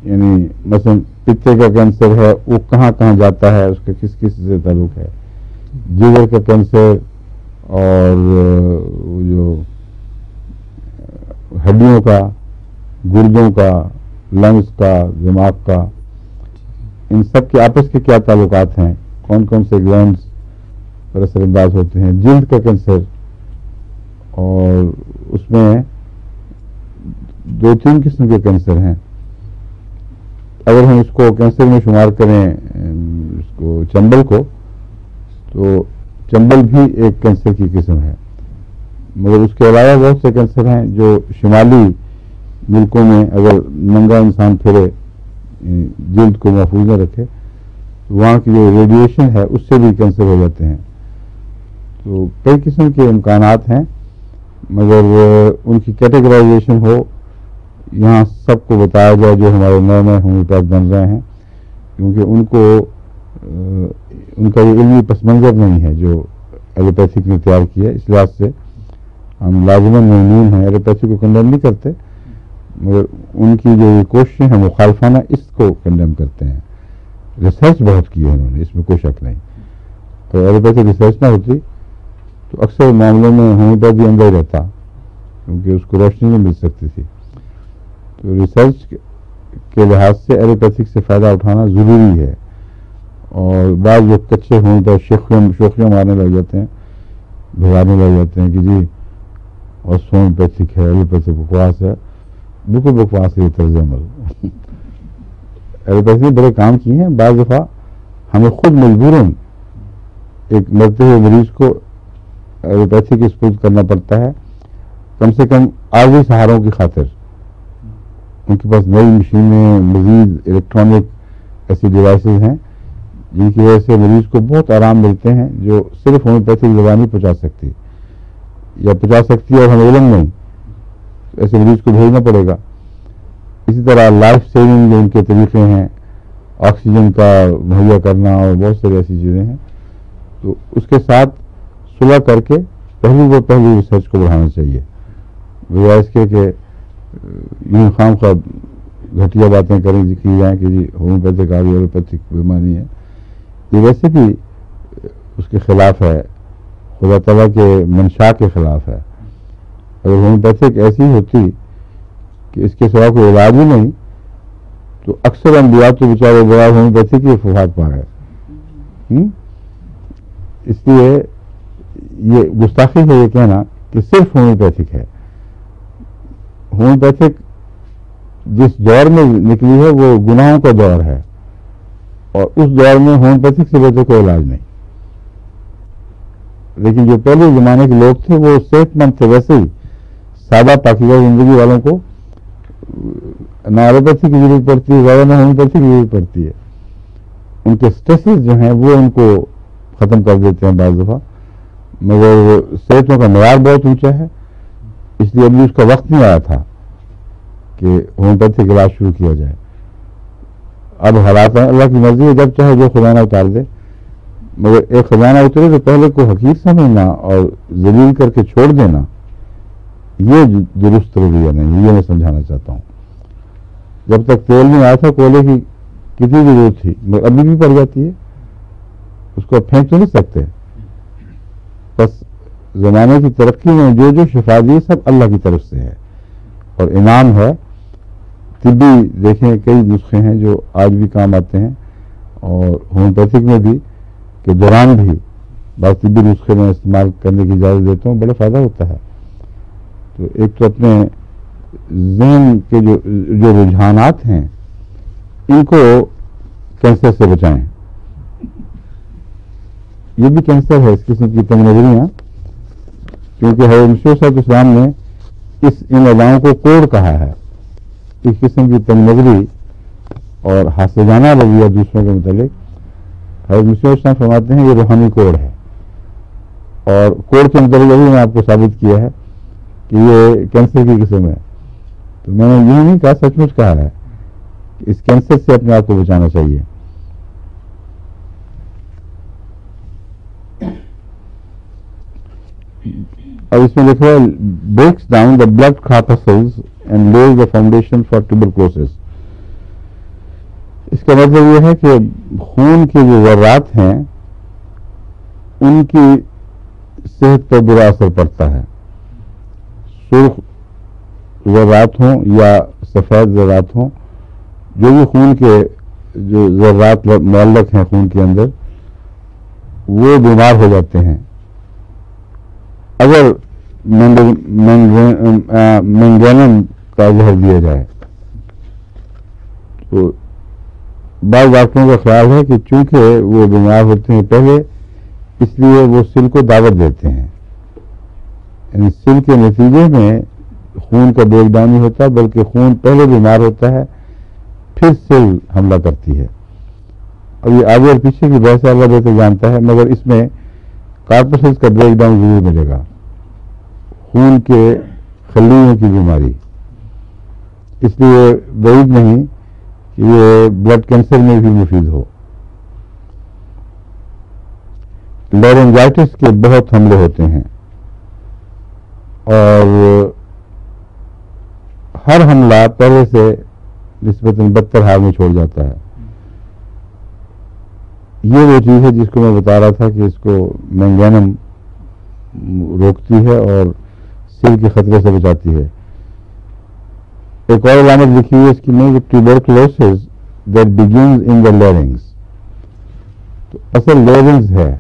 یعنی مثلا پتے کا کینسر ہے وہ کہاں کہاں جاتا ہے، اس کا کس کس سے تعلق ہے، جگر کا کینسر اور جو ہڈیوں کا، گردوں کا، لنگس کا، دماغ کا، ان سب کے آپس کے کیا تعلقات ہیں، کون کون سے گلینڈز پر اثر انداز ہوتے ہیں، جلد کا کینسر، اور اس میں 2-3 قسم کے کینسر ہیں۔ اگر ہم اس کو کینسر میں شمار کریں اس کو چمبل کو، تو چمبل بھی ایک کینسر کی قسم ہے، مگر اس کے علاوہ بہت سے کینسر ہیں جو شمالی ملکوں میں اگر ننگا انسان پھرے جلد کو محفوظ نہ رکھے تو وہاں کی جو ریڈیشن ہے اس سے بھی کینسر ہو جاتے ہیں۔ تو کئی قسم کے امکانات ہیں، مگر ان کی کیٹیگرائزیشن ہو، یہاں سب کو بتایا جائے جو ہمارے نئے نئے ہومیوپیتھ بن رہے ہیں، کیونکہ ان کا یہ علمی پس منظر نہیں ہے جو ایلوپیتھک نے تیار کیا، اس لحاظ سے ہم لازماً ممنون ہیں، ایلوپیتھی کو کنڈیم نہیں کرتے، مگر ان کی جو یہ کوششیں ہیں مخالفانہ اس کو کنڈیم کرتے ہیں۔ ریسرچ بہت کی ہے انہوں نے، اس میں کوئی شک نہیں، تو ایلوپیتھی ریسرچ نہ ہوتی تو اکثر معاملوں میں ہومیوپیتھی اندر ہی رہتا کیونکہ اس کو روشنی نہیں مل سکتی تھی. تو ریسرچ کے لحاظ سے ایلوپیتھک سے فائدہ اٹھانا ضروری ہے. اور بعض لوگ کچے ہومیوپیتھ شوخیاں مارنے لگ جاتے ہیں, بھگانے لگ جاتے ہیں کہ جی اور ہومیوپیتھک ہے, ایلوپیتھک بکواس ہے. بالکل بکواس ہے یہ طرز عمل. ایلوپیتھی نے بڑے کام کیے ہیں. بعض دفعہ ہمیں خود مجبوراً ایک مرتے ہوئے مریض کو ایلوپیتھی کی سپرد کرنا پڑتا ہے, کم سے کم عارضی سہاروں کی خاطر. ان کے پاس نئی مشینیں, مزید الیکٹرانک ایسی ڈیوائسز ہیں جن کی وجہ سے مریض کو بہت آرام ملتے ہیں, جو صرف ہومیوپیتھک دوا نہیں پہنچا سکتی, یا پہنچا سکتی ہے اور ہمیں علم نہیں. ایسے مریض کو بھیجنا پڑے گا. اسی طرح لائف سیونگ جو ان کے طریقے ہیں, آکسیجن کا مہیا کرنا اور بہت ساری ایسی چیزیں ہیں, تو اس کے ساتھ صلح کر کے پہلی ریسرچ کو بڑھانا چاہیے, بجائے اس کے کہ یوں خام خواہ گھٹیا باتیں کی جائیں کہ جی ہومیوپیتھک آ گئی, ایلوپیتھک بیماری ہے. یہ ویسے بھی اس کے خلاف ہے, خدا تعالیٰ کے منشا کے خلاف ہے. اگر ہومیوپیتھک ایسی ہوتی کہ اس کے سوا کوئی علاج ہی نہیں, تو اکثر انبیاء تو بیچارے بغیر ہومیوپیتھی کی وفات پا گئے. اس لیے یہ گستاخی ہے یہ کہنا کہ صرف ہومیوپیتھک ہے. ہومیوپیتھک جس دور میں نکلی ہے وہ گناہوں کا دور ہے, اور اس دور میں ہومیوپیتھک سے بہتر کوئی علاج نہیں. لیکن جو پہلے زمانے کے لوگ تھے وہ صحت مند تھے. ویسے ہی سادہ پاکیزہ زندگی والوں کو نہ ایلوپیتھی کی ضرورت پڑتی ہے, زیادہ نہ ہومیوپیتھی کی ضرورت پڑتی ہے. ان کے اسٹریسز جو ہیں وہ ان کو ختم کر دیتے ہیں بعض دفعہ, مگر صحتوں کا معیار بہت اونچا ہے, اس لیے ابھی اس کا وقت نہیں آیا تھا کہ ہومیوپیتھی کا علاج شروع کیا جائے. اب حالات ہیں, اللہ کی مرضی ہے, جب چاہے جو خزانہ اتار دے. مگر ایک خزانہ اترے تو پہلے کو حقیر سمجھنا اور ذلیل کر کے چھوڑ دینا, یہ درست رویہ نہیں. یہ میں سمجھانا چاہتا ہوں. جب تک تیل نہیں آیا تھا کوئلے کی کتنی ضرورت تھی, مگر ابھی بھی پڑ جاتی ہے, اس کو پھینک تو نہیں سکتے. بس زمانے کی ترقی میں جو شفا دی سب اللہ کی طرف سے ہے اور انعام ہے. طبی دیکھیں کئی نسخے ہیں جو آج بھی کام آتے ہیں, اور ہومیوپیتھک میں بھی کے دوران بھی بعض طبی نسخے میں استعمال کرنے کی اجازت دیتا ہوں, بڑا فائدہ ہوتا ہے. تو ایک تو اپنے ذہن کے جو رجحانات ہیں ان کو کینسر سے بچائیں. یہ بھی کینسر ہے, اس قسم کی تنگ نظریاں, کیونکہ حضرت مسیح صلی اللہ علیہ وسلم نے ان اداؤں کو کوڑ کہا ہے. اس قسم کی تنگ نظری اور حاسدانہ رویہ دوسروں کے متعلق حضرت مسیح علیہ السلام فرماتے ہیں یہ روحانی کوڑ ہے. اور کوڑ کے متعلق ابھی میں آپ کو ثابت کیا ہے کہ یہ کینسر کی قسم ہے. تو میں نے یہ نہیں کہا, سچ مچ کہا ہے کہ اس کینسر سے اپنے آپ کو بچانا چاہیے. اور اس میں لکھا ہے breaks down the blood corpuscles and lays the foundation for tuberculosis. اس کا مطلب یہ ہے کہ خون کے جو ذرات ہیں ان کی صحت پر برا اثر پڑتا ہے. سرخ ذرات ہوں یا سفید ذرات ہوں, جو بھی خون کے جو ذرات معلق ہیں خون کے اندر, وہ بیمار ہو جاتے ہیں اگر مینگنیم کا زہر دیا جائے. تو بعض ڈاکٹروں کا خیال ہے کہ چونکہ وہ بیمار ہوتے ہیں پہلے, اس لیے وہ سل کو دعوت دیتے ہیں. یعنی سل کے نتیجے میں خون کا بریک ڈاؤن نہیں ہوتا, بلکہ خون پہلے بیمار ہوتا ہے پھر سل حملہ کرتی ہے. اب یہ آگے اور پیچھے کی بحث اللہ بہتر جانتا ہے, مگر اس میں کارپسلز کا بریک ڈاؤن ضرور ملے گا. خون کے خلیوں کی بیماری, اس لیے بعید نہیں کہ یہ بلڈ کینسر میں بھی مفید ہو. لیرنجائٹس کے بہت حملے ہوتے ہیں اور ہر حملہ پہلے سے نسبتاً بدتر حال میں چھوڑ جاتا ہے. یہ وہ چیز ہے جس کو میں بتا رہا تھا کہ اس کو مینگنیم روکتی ہے اور سر کے خطرے سے بچاتی ہے. ایک اور علامت لکھی ہوئی ہے اس کی میں, ٹیوبرکلوسس دیٹ بگنز ان دا لیرنگس. تو اصل لیرنگز ہے.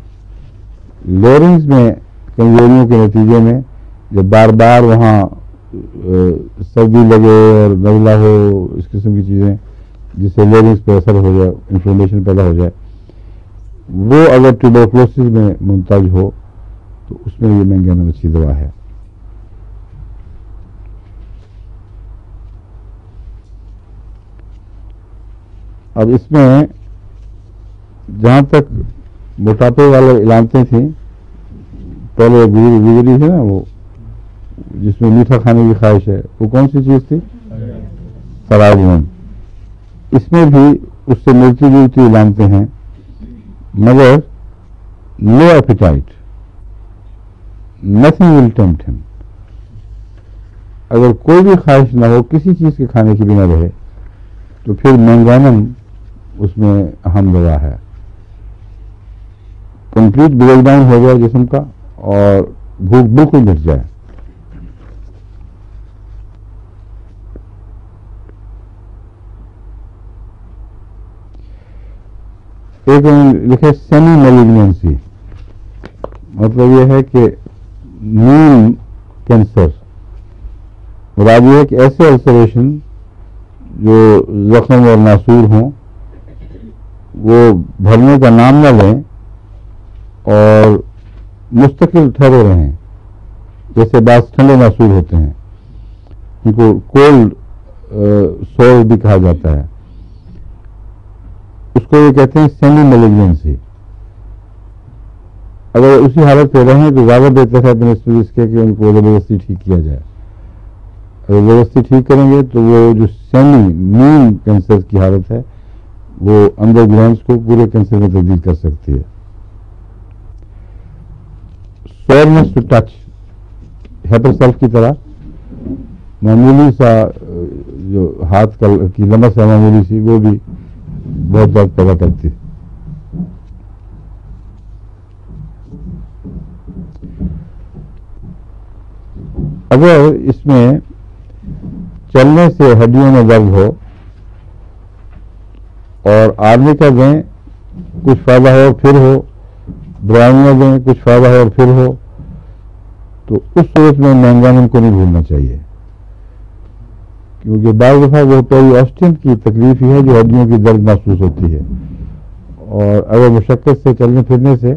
لیرنگز میں کمزوریوں کے نتیجے میں جب بار بار وہاں سردی لگے اور نزلہ ہو, اس قسم کی چیزیں جس سے لیرنگز پہ اثر ہو جائے, انفلمیشن پیدا ہو جائے, وہ اگر ٹیوبرکلوسس میں منتج ہو تو اس میں یہ مینگانم اچھی دوا ہے. اب اس میں جہاں تک موٹاپے والے علامتیں تھیں, پہلے گزری ہے نا وہ جس میں میٹھا کھانے کی خواہش ہے, وہ کون سی چیز تھی؟ تراجم. اس میں بھی اس سے ملتی جلتی علامتیں ہیں, مگر لو ایپیٹائٹ, نتھنگ ول ٹیمپٹ ہم. اگر کوئی بھی خواہش نہ ہو کسی چیز کے کھانے کی بھی نہ رہے تو پھر مینگانم اس میں اہم دوا ہے. کمپلیٹ بریک ڈاؤن ہو جائے جسم کا اور بھوک بالکل مٹ جائے. ایک لکھے سیمی میلیگنینسی, مطلب یہ ہے کہ نیم کینسر. مراد یہ ہے کہ ایسے السریشن جو زخم اور ناسور ہوں وہ بھرنے کا نام نہ لیں اور مستقل ٹھہرے رہیں. جیسے بعض ٹھنڈے ناسور ہوتے ہیں, ان کو کولڈ سور بھی کہا جاتا ہے, اس کو یہ کہتے ہیں سیمی میلیگنینسی. اگر اسی حالت پہ رہیں تو زیادہ بہتر ہے بنسبت اس کے کہ ان کو زبردستی ٹھیک کیا جائے. اگر زبردستی ٹھیک کریں گے تو وہ جو سیمی نیم کینسر کی حالت ہے وہ اندر گلینڈز کو پورے کینسر میں تبدیل کر سکتی ہے. سورنس ٹو ٹچ, ہیپر سیلف کی طرح معمولی سا جو ہاتھ کی لمس ہے معمولی سی, وہ بھی بہت درد پیدا کرتی ہے. اگر اس میں چلنے سے ہڈیوں میں درد ہو اور آدمی کا دیں کچھ فائدہ ہو اور پھر ہو, برائنیاں دیں کچھ فائدہ ہو اور پھر ہو, تو اس صورت میں مینگانم کو نہیں بھولنا چاہیے, کیونکہ بعض دفعہ وہ پہلی آسٹین کی تکلیف ہی ہے جو ہڈیوں کی درد محسوس ہوتی ہے, اور اگر مشقت سے چلنے پھرنے سے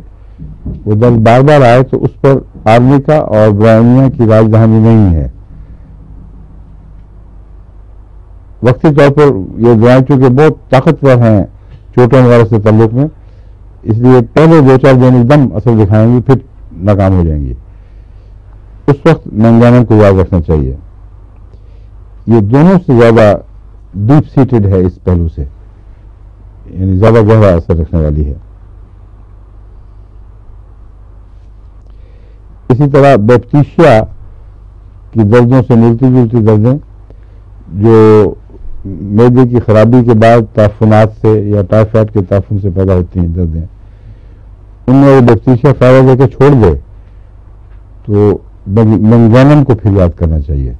وہ درد بار بار آئے تو اس پر آدمی کا اور برائنیاں کی راجدھانی نہیں ہے. وقتی طور پر یہ دوائیں چونکہ بہت طاقتور ہیں چوٹوں وغیرہ سے تعلق میں, اس لیے پہلے 2-4 دن ایک دم اثر دکھائیں گی پھر ناکام ہو جائیں گی. اس وقت مینگانم کو یاد رکھنا چاہیے. یہ دونوں سے زیادہ ڈیپ سیٹڈ ہے اس پہلو سے, یعنی زیادہ گہرا اثر رکھنے والی ہے. اسی طرح بیپٹیشیا کی دردوں سے ملتی جلتی دردیں جو معدے کی خرابی کے بعد تعفنات سے یا ٹائیفائڈ کے تعفن سے پیدا ہوتی ہیں دردیں, ان میں وہ بیپٹیشیا فائدہ دے کے چھوڑ دے تو مینگانم کو پھر یاد کرنا چاہیے.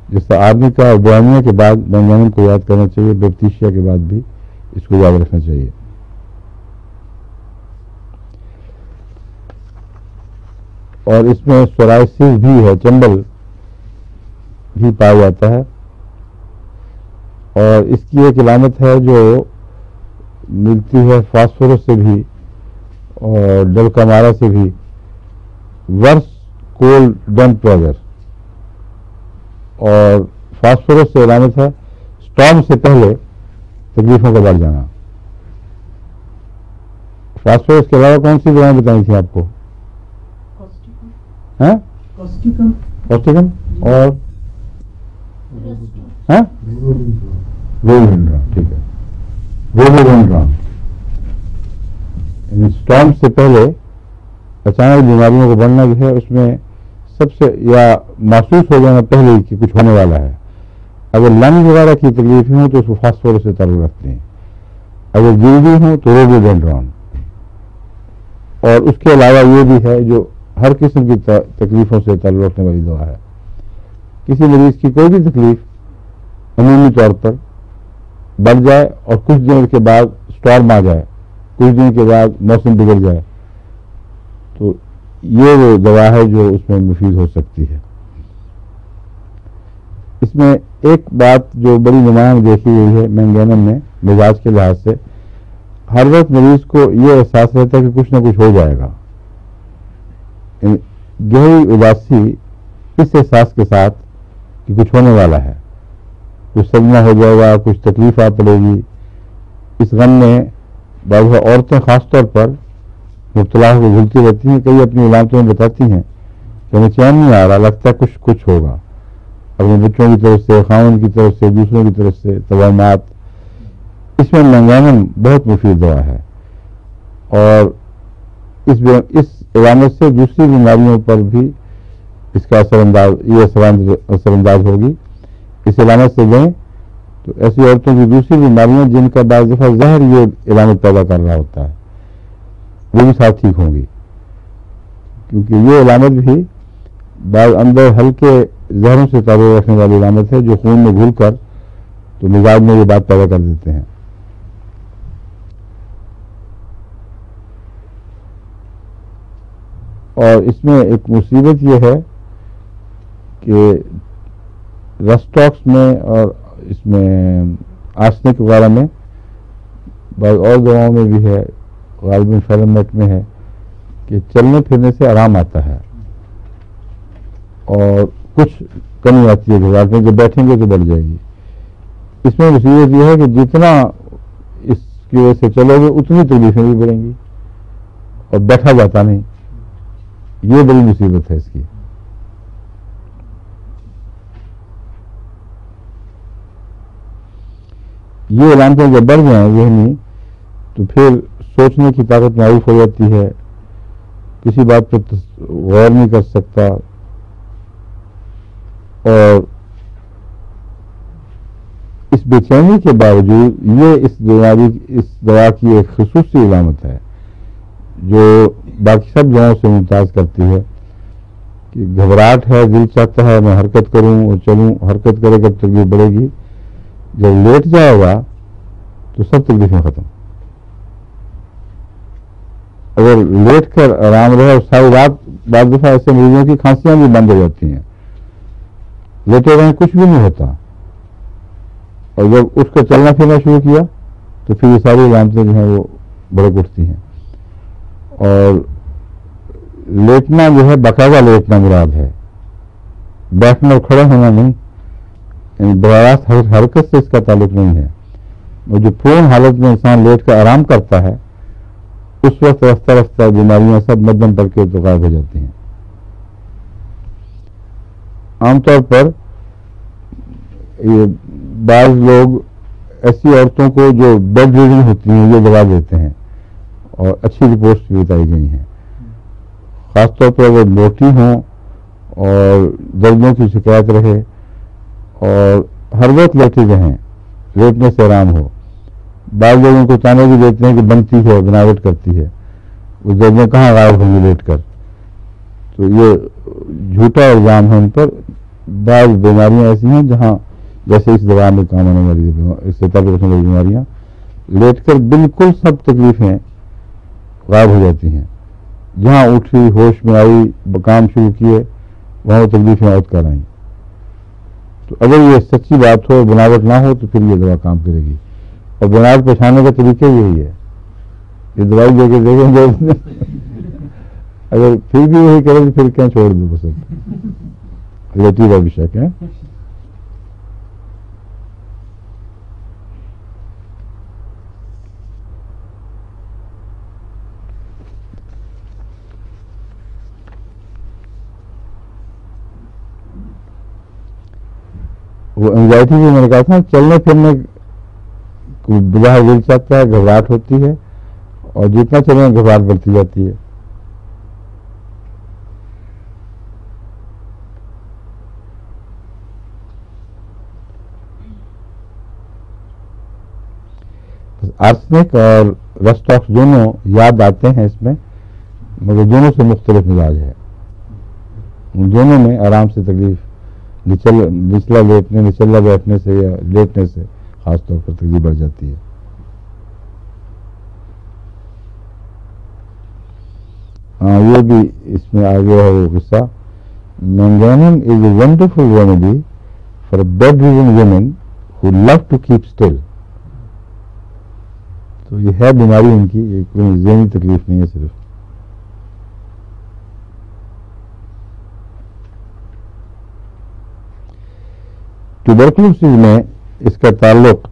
جس طرح آدمی کا اور برائنیاں کے بعد مینگانم کو یاد کرنا چاہیے, بیپٹیشیا کے بعد بھی اس کو یاد رکھنا چاہیے. اور اس میں سورائسس بھی ہے, چمبل بھی پایا جاتا ہے, اور اس کی ایک علامت ہے جو ملتی ہے فاسفورس سے بھی اور ڈلکامارا سے بھی, ورس کولڈ ڈمپ ویدر. اور فاسفورس سے علامت ہے اسٹارم سے پہلے تکلیفوں کا بڑھ جانا. فاسفورس کے علاوہ کون سی دوائیں بتائی تھیں آپ کو؟ کوسٹیکم اور روڈوڈینڈران. ٹھیک ہے, روڈوڈینڈران. اسٹارم سے پہلے اچانک بیماریوں کو بڑھنا جو ہے اس میں سب سے یا محسوس ہو جانا پہلے ہی کہ کچھ ہونے والا ہے. اگر لنگ وغیرہ کی تکلیفیں ہوں تو اس کو فاسفورس سے تعلق رکھتے ہیں, اگر جلدی ہوں تو روڈوڈینڈران. اور اس کے علاوہ یہ بھی ہے جو ہر قسم کی تکلیفوں سے تعلق رکھنے والی دوا ہے. کسی مریض کی کوئی بھی تکلیف عمومی طور پر بڑھ جائے اور کچھ دنوں کے بعد اسٹارم آ جائے، کچھ دنوں کے بعد موسم بگڑ جائے، تو یہ وہ دوا ہے جو اس میں مفید ہو سکتی ہے. اس میں ایک بات جو بڑی نمایاں دیکھی گئی ہے مینگینم میں مزاج کے لحاظ سے، ہر وقت مریض کو یہ احساس رہتا ہے کہ کچھ نہ کچھ ہو جائے گا. گہری اداسی اس احساس کے ساتھ کہ کچھ ہونے والا ہے، کچھ صدمہ ہو جائے گا، کچھ تکلیف آ پڑے گی، اس غم میں بعض عورتیں خاص طور پر مبتلا ہو کے جھولتی رہتی ہیں. کئی اپنی علامتوں میں بتاتی ہیں کہ ہمیں چین نہیں آ رہا، لگتا ہے کچھ ہوگا. اپنے بچوں کی طرف سے، خاوند کی طرف سے، دوسروں کی طرف سے توہمات. اس میں مینگینم بہت مفید دوا ہے اور اس علامت سے دوسری بیماریوں پر بھی اس کا اثر انداز ہوگی. اس علامت سے گئیں تو ایسی عورتوں کی دوسری بیماریاں جن کا بعض دفعہ زہر یہ علامت پیدا کر رہا ہوتا ہے وہ بھی ساتھ ٹھیک ہوں گی، کیونکہ یہ علامت بھی بعض اندر ہلکے زہروں سے تعلق رکھنے والی علامت ہے جو خون میں گھل کر تو مزاج میں یہ بات پیدا کر دیتے ہیں. اور اس میں ایک مصیبت یہ ہے کہ رسٹاکس میں اور اس میں آرسنک وغیرہ میں، بعض اور دواؤں میں بھی ہے، غالباً فیلمیٹ میں ہے، کہ چلنے پھرنے سے آرام آتا ہے اور کچھ کمی آتی ہے گھبراہٹ میں، جب بیٹھیں گے تو بڑھ جائے گی. اس میں مصیبت یہ ہے کہ جتنا اس کی وجہ سے چلو گے اتنی تکلیفیں بھی بڑھیں گی اور بیٹھا جاتا نہیں. یہ بڑی مصیبت ہے اس کی. یہ علامتیں جب بڑھ جائیں ذہنی تو پھر سوچنے کی طاقت معروف ہو جاتی ہے، کسی بات پر غور نہیں کر سکتا، اور اس بے چینی کے باوجود یہ اس دوا کی ایک خصوصی علامت ہے جو باقی سب دواؤں سے ممتاز کرتی ہے کہ گھبراہٹ ہے، دل چاہتا ہے میں حرکت کروں اور چلوں، حرکت کرے گا تکلیف بڑھے گی، جب لیٹ جائے گا تو سب تکلیفیں ختم. اگر لیٹ کر آرام رہے اور ساری رات، بعض دفعہ ایسے مریضوں کی کھانسیاں بھی بند ہو جاتی ہیں، لیٹے رہیں کچھ بھی نہیں ہوتا، اور جب اٹھ کر چلنا پھرنا شروع کیا تو پھر یہ ساری علامتیں جو ہیں وہ بڑک اٹھتی ہیں. اور لیٹنا جو ہے باقاعدہ لیٹنا مراد ہے، بیٹھنا اور کھڑا ہونا نہیں، یعنی براہ راست حرکت سے اس کا تعلق نہیں ہے. اور جو پرون حالت میں انسان لیٹ کر آرام کرتا ہے اس وقت رفتہ رفتہ بیماریاں سب مدم پر کے تو غائب ہو جاتی ہیں. عام طور پر یہ بعض لوگ ایسی عورتوں کو جو بیڈ ریڈنگ ہوتی ہیں یہ دوا دیتے ہیں اور اچھی رپورٹس بھی بتائی گئی ہیں. خاص طور پر اگر موٹی ہوں اور دردوں کی شکایت رہے اور ہر وقت لیٹی رہیں، لیٹنے سے آرام ہو. بعض لوگوں کو تانے بھی دیتے ہیں کہ بنتی ہے، بناوٹ کرتی ہے، وہ دردیں کہاں غائب ہوں گی لیٹ کر. تو یہ جھوٹا الزام ہے ان پر. بعض بیماریاں ایسی ہیں جہاں جیسے اس دوا میں کام آنے والی اس سے تعلق رکھنے والی بیماریاں لیٹ کر بالکل سب تکلیفیں غائب ہو جاتی ہیں. جہاں اٹھی ہوش میں آئی کام شروع کیے وہاں وہ تکلیفیں عود کر آئیں. تو اگر یہ سچی بات ہو، بناوٹ نہ ہو، تو پھر یہ دوا کام کرے گی. اور بناوٹ پہچانے کا طریقہ یہی ہے، یہ دوائی دے کے دیکھیں گے اگر پھر بھی یہی کرے تو پھر کیا چھوڑ دو پسند لیٹی کا بھی شک ہے. وہ انگزائٹی بھی میں نے کہا تھا، چلنے پھرنے کو بظاہر دل چاہتا ہے، گھبراہٹ ہوتی ہے اور جتنا چلیں گھبراہٹ بڑھتی جاتی ہے. آرسنک اور رسٹاکس دونوں یاد آتے ہیں اس میں، مگر دونوں سے مختلف مزاج ہے. ان دونوں میں آرام سے تکلیف نچلا لیٹنے نچلا بیٹھنے سے یا لیٹنے سے خاص طور پر تکلیف بڑھ جاتی ہے. ہاں یہ بھی اس میں آگے ہے وہ قصہ. Manganum is a wonderful remedy for bedridden women who love to keep still. تو یہ ہے بیماری ان کی، کوئی ذہنی تکلیف نہیں ہے صرف. ٹیوبرکلوسس میں اس کا تعلق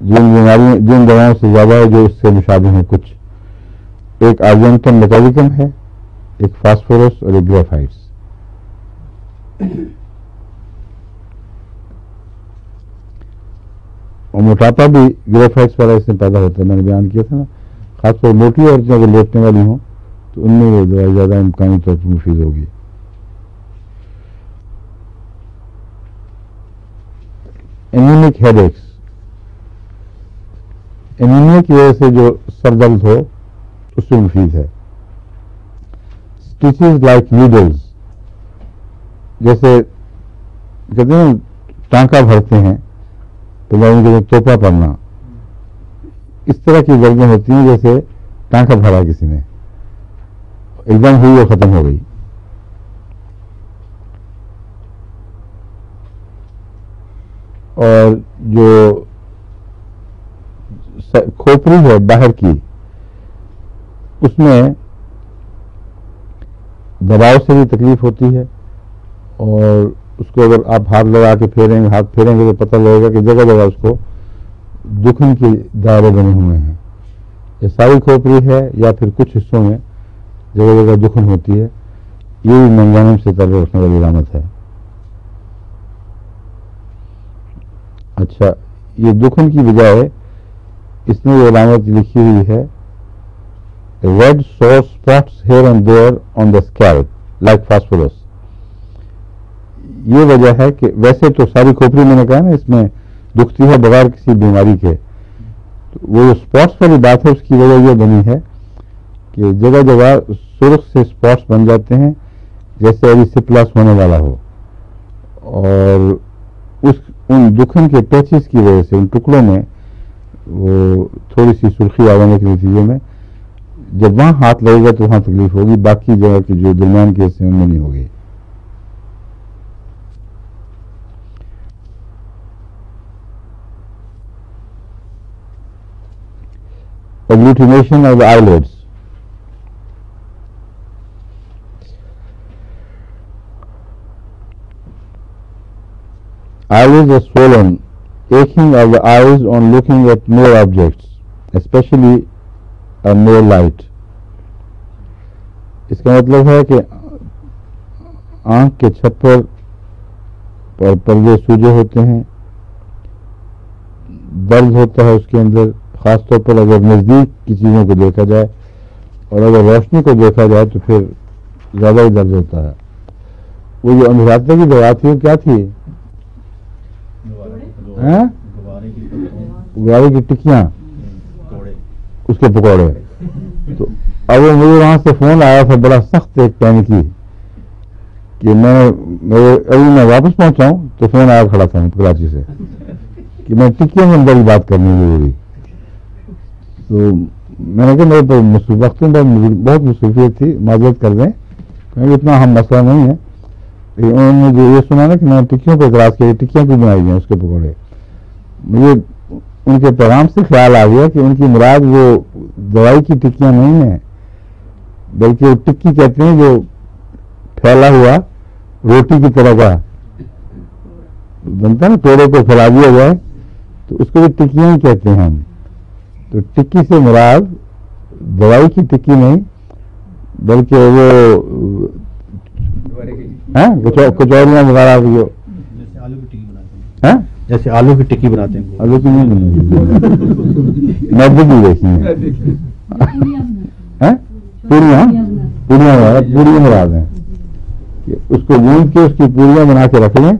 جن بیماریوں جن دواؤں سے زیادہ ہے جو اس سے مشابہ ہیں. کچھ ایک آرجنٹم میٹالکم ہے، ایک فاسفورس اور ایک گریفائٹس. اور موٹاپا بھی گریفائٹس والا اس میں پیدا ہوتا ہے. میں نے بیان کیا تھا نا، خاص طور موٹی عورتیں اگر لیٹنے والی ہوں تو ان میں وہ دوائی زیادہ امکانی طور پر مفید ہوگی. اینیمک ہیڈ ایکس، اینیمیا کی وجہ سے جو سر درد ہو اس سے مفید ہے. اسٹیچز لائک نیڈلز، جیسے کہتے ہیں ٹانکا بھرتے ہیں پنجابی کے توپا پڑنا، اس طرح کی دردیں ہوتی ہیں جیسے ٹانکا بھرا کسی نے، ایک دم ہوئی اور ختم ہو گئی. اور جو کھوپڑی ہے باہر کی، اس میں دباؤ سے بھی تکلیف ہوتی ہے، اور اس کو اگر آپ ہاتھ لگا کے ہاتھ پھیریں گے تو پتہ لگے گا کہ جگہ جگہ اس کو دکھن کے دائرے بنے ہوئے ہیں. یہ ساری کھوپڑی ہے یا پھر کچھ حصوں میں جگہ جگہ دکھن ہوتی ہے. یہ بھی منگانم سے تعلق رکھنے والی علامت ہے. اچھا، یہ دکھن کی بجائے اس نے یہ علامت لکھی ہوئی ہے ریڈ سور spots here and their on the scalp like phosphorus. یہ وجہ ہے کہ ویسے تو ساری کھوپڑی میں نے کہا نا اس میں دکھتی ہے بغیر کسی بیماری کے، تو وہ جو اسپاٹس والی بات ہے اس کی وجہ یہ بنی ہے کہ جگہ جگہ سرخ سے اسپاٹس بن جاتے ہیں جیسے ایریسیپلاس ہونے والا ہو، اور ان دکھن کے پیچز کی وجہ سے ان ٹکڑوں میں وہ تھوڑی سی سرخی آنے کے نتیجے میں جب وہاں ہاتھ لگے گا تو وہاں تکلیف ہوگی، باقی جگہ کی جو درمیان کے حصے ان میں نہیں ہوگی. Agglutination of the eyelids. Eyelids are swollen, aching of the eyes on looking at near objects, especially a near light. اس کا مطلب ہے کہ آنکھ کے چھپر پر پردے سوجے ہوتے ہیں، درد ہوتا ہے اس کے اندر، خاص طور پر اگر نزدیک کی چیزوں کو دیکھا جائے، اور اگر روشنی کو دیکھا جائے تو پھر زیادہ ہی درد ہوتا ہے. وہ جو اندھراتے کی دوا تھی وہ کیا تھی؟ گوارے کی ٹکیاں، اس کے پکوڑے. تو اب وہ مجھے وہاں سے فون آیا تھا بڑا سخت ایک پینکی کہ ابھی میں واپس پہنچا ہوں تو فون آیا کھڑا تھا کراچی سے کہ میں ٹکیوں کے اندر بات کرنی ضروری. تو میں نے کہا میرے پر وقتوں پر بہت مصروفیت تھی، معذرت کر دیں، کیونکہ اتنا اہم مسئلہ نہیں ہے. انہوں نے جو یہ سنا نا کہ میں نے ٹکیوں پہ اعتراض کیا، ٹکیاں کیوں بنائی گئی اس کے پکوڑے، مجھے ان کے پیغام سے خیال آ گیا کہ ان کی مراد وہ دوائی کی ٹکیاں نہیں ہیں، بلکہ وہ ٹکی کہتے ہیں جو پھیلا ہوا روٹی کی طرح کا بنتا نا، پیڑے کو پھیلا دیا جائے تو اس کو بھی ٹکیاں ہی کہتے ہیں ہم. تو ٹکی سے مراد دوائی کی ٹکی نہیں بلکہ وہ کچوریاں وغیرہ جو جیسے آلو کی ٹکی بناتے ہیں. آلو کی نہیں میدے کی دیکھی ہیں پوریاں مراد ہیں کہ اس کو گوندھ کے اس کی پوریاں بنا کے رکھ لیں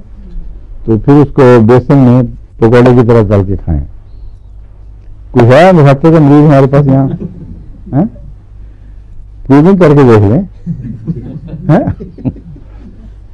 تو پھر اس کو بیسن میں پکوڑے کی طرح تل کے کھائیں. کوئی ہے ہفتے کا مریض ہمارے پاس یہاں؟ پوری کر کے دیکھ لیں.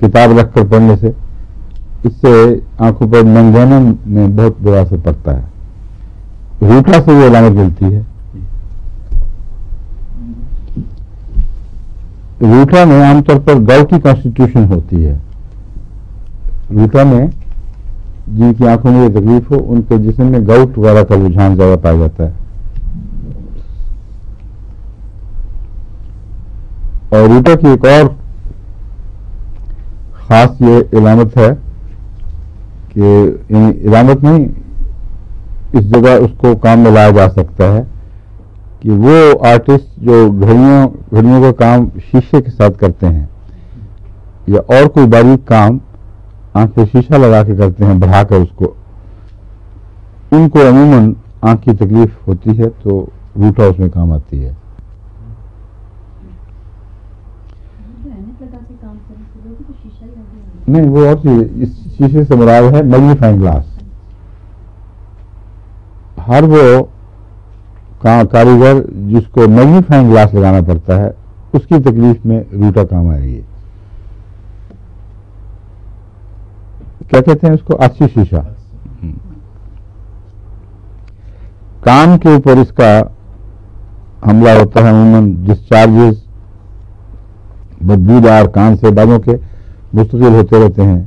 کتاب رکھ کر پڑھنے سے اس سے آنکھوں پر منگینم میں بہت برا اثر پڑتا ہے. روٹا سے یہ علامت ملتی ہے. روٹا میں عام طور پر گاؤ کی کانسٹیٹیوشن ہوتی ہے. روٹا میں جن کی آنکھوں میں یہ تکلیف ہو ان کے جسم میں گاؤٹ وغیرہ کا رجحان زیادہ پایا جاتا ہے. اور روٹا کی ایک اور خاص یہ علامت ہے کہ علامت نہیں، اس جگہ اس کو کام میں لایا جا سکتا ہے کہ وہ آرٹسٹ جو گھڑیوں کا کام شیشے کے ساتھ کرتے ہیں یا اور کوئی باریک کام آنکھ پہ شیشہ لگا کے کرتے ہیں بڑھا کر اس کو، ان کو عموماً آنکھ کی تکلیف ہوتی ہے تو روٹا اس میں کام آتی ہے. نہیں، وہ اور چیز، اس شیشے سے مراد ہے میگنیفائنگ گلاس. ہر وہ کاریگر جس کو میگنیفائنگ گلاس لگانا پڑتا ہے اس کی تکلیف میں روٹا کام آئے گی. کیا کہتے ہیں اس کو؟ آچھی شیشہ. کان کے اوپر اس کا حملہ ہوتا ہے. عموماً ڈسچارجز بدبودار کان سے بازوں کے مستقل ہوتے رہتے ہیں.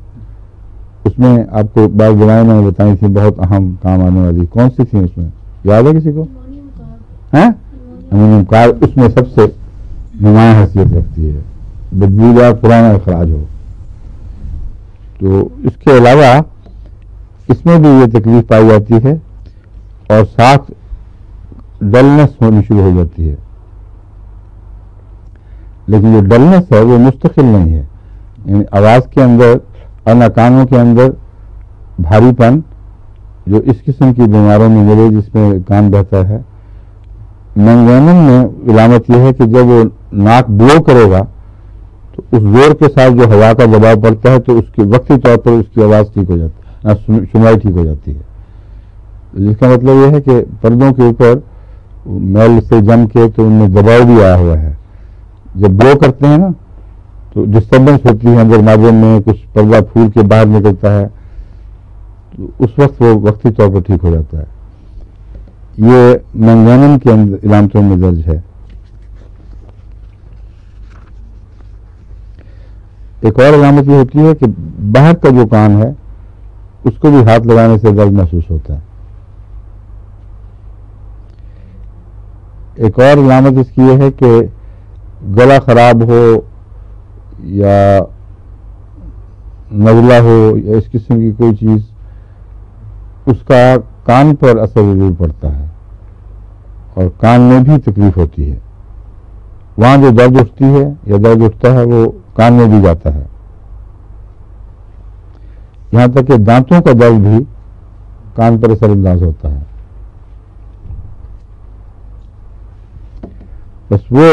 اس میں آپ کو بعض دوائیں میں نے بتائی تھیں بہت اہم کام آنے والی. کون سی تھیں اس میں یاد ہے کسی کو؟ امونیم کار اس میں سب سے نمایاں حیثیت رکھتی ہے. بدبودار پرانا اخراج ہو تو اس کے علاوہ اس میں بھی یہ تکلیف پائی جاتی ہے اور ساتھ ڈلنس ہونی شروع ہو جاتی ہے. لیکن جو ڈلنس ہے وہ مستقل نہیں ہے، یعنی آواز کے اندر اور کانوں کے اندر بھاری پن جو اس قسم کی بیماروں میں ملے جس میں کان بہتا ہے. منگینم میں علامت یہ ہے کہ جب وہ ناک بلو کرے گا تو اس زور کے ساتھ جو ہوا کا دباؤ پڑتا ہے تو اس کی وقتی طور پر اس کی آواز ٹھیک ہو جاتی ہے، سنوائی ٹھیک ہو جاتی ہے. جس کا مطلب یہ ہے کہ پردوں کے اوپر میل سے جم کے تو ان میں دباؤ بھی آیا ہوا ہے. جب بلو کرتے ہیں نا تو ڈسٹربنس ہوتی ہے اندر مادن میں، کچھ پردہ پھول کے باہر نکلتا ہے تو اس وقت وہ وقتی طور پر ٹھیک ہو جاتا ہے. یہ منگینم کے اندر علامتوں میں درج ہے. ایک اور علامت یہ ہوتی ہے کہ باہر کا جو کان ہے اس کو بھی ہاتھ لگانے سے درد محسوس ہوتا ہے. ایک اور علامت اس کی یہ ہے کہ گلا خراب ہو یا نزلہ ہو یا اس قسم کی کوئی چیز، اس کا کان پر اثر ضرور پڑتا ہے اور کان میں بھی تکلیف ہوتی ہے. وہاں جو درد اٹھتی ہے یا درد اٹھتا ہے وہ کان میں بھی جاتا ہے. یہاں تک کہ دانتوں کا درد بھی کان پر اثر انداز ہوتا ہے. بس وہ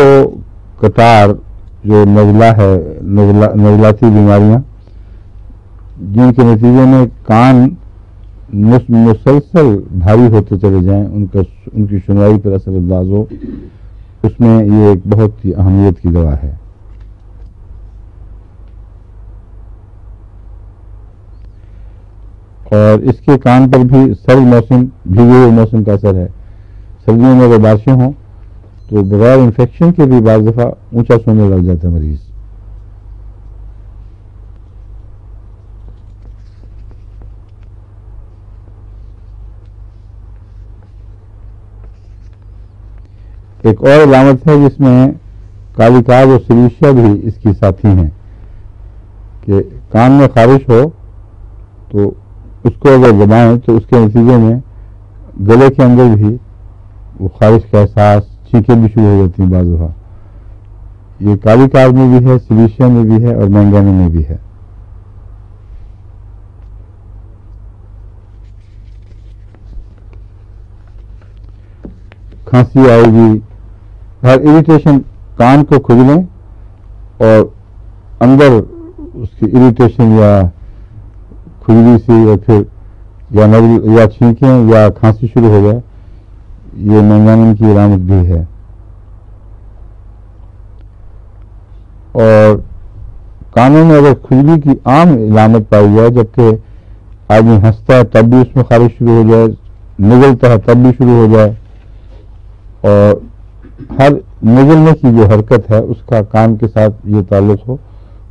کٹار جو نزلہ ہے، نزلاتی بیماریاں جن کے نتیجے میں کان مسلسل بھاری ہوتے چلے جائیں، ان کی سنوائی پر اثر انداز ہو، اس میں یہ ایک بہت ہی اہمیت کی دوا ہے. اور اس کے کان پر بھی سرد موسم، بھیگے ہوئے موسم کا اثر ہے. سردیوں میں اگر بارشیں ہوں تو بغیر انفیکشن کے بھی بعض دفعہ اونچا سونے لگ جاتا ہے مریض. ایک اور علامت ہے جس میں کالی کاج اور سلیشیا بھی اس کی ساتھی ہیں کہ کان میں خارش ہو تو اس کو اگر دبائیں تو اس کے نتیجے میں گلے کے اندر بھی وہ خارش کا احساس، چھینکیں بھی شروع ہو جاتی ہیں بعض دفعہ. یہ کالی کاج میں بھی ہے، سلیشیا میں بھی ہے اور مینگینم میں بھی ہے. کھانسی آئے گی، ہر اریٹیشن کان کو کھجلیں اور اندر اس کی اریٹیشن یا کھجلی سی یا پھر یا چھینکیں یا کھانسی شروع ہو جائے، یہ منگینم کی علامت بھی ہے. اور کانوں میں اگر کھجلی کی عام علامت پائی جائے، جبکہ آدمی ہنستا ہے تب بھی اس میں خارش شروع ہو جائے، نگلتا ہے تب بھی شروع ہو جائے، اور ہر نگلنے کی جو حرکت ہے اس کا کان کے ساتھ یہ تعلق ہو،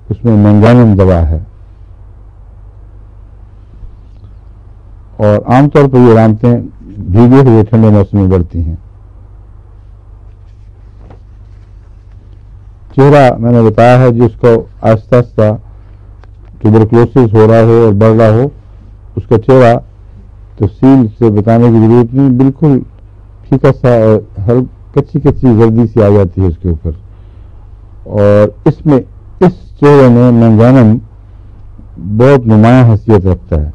اس میں منگانم دوا ہے. اور عام طور پر یہ علامتیں بھیگے ہوئے ٹھنڈے موسم میں بڑھتی ہیں. چہرہ میں نے بتایا ہے جس کو آہستہ آہستہ ٹیوبرکلوسس ہو رہا ہو اور بڑھ رہا ہو، اس کا چہرہ تفصیل سے بتانے کی ضرورت نہیں، بالکل پھیکا سا اور کچی کچی زردی سی آ جاتی ہے اس کے اوپر. اور اس چہرے میں منگانم بہت نمایاں حیثیت رکھتا ہے.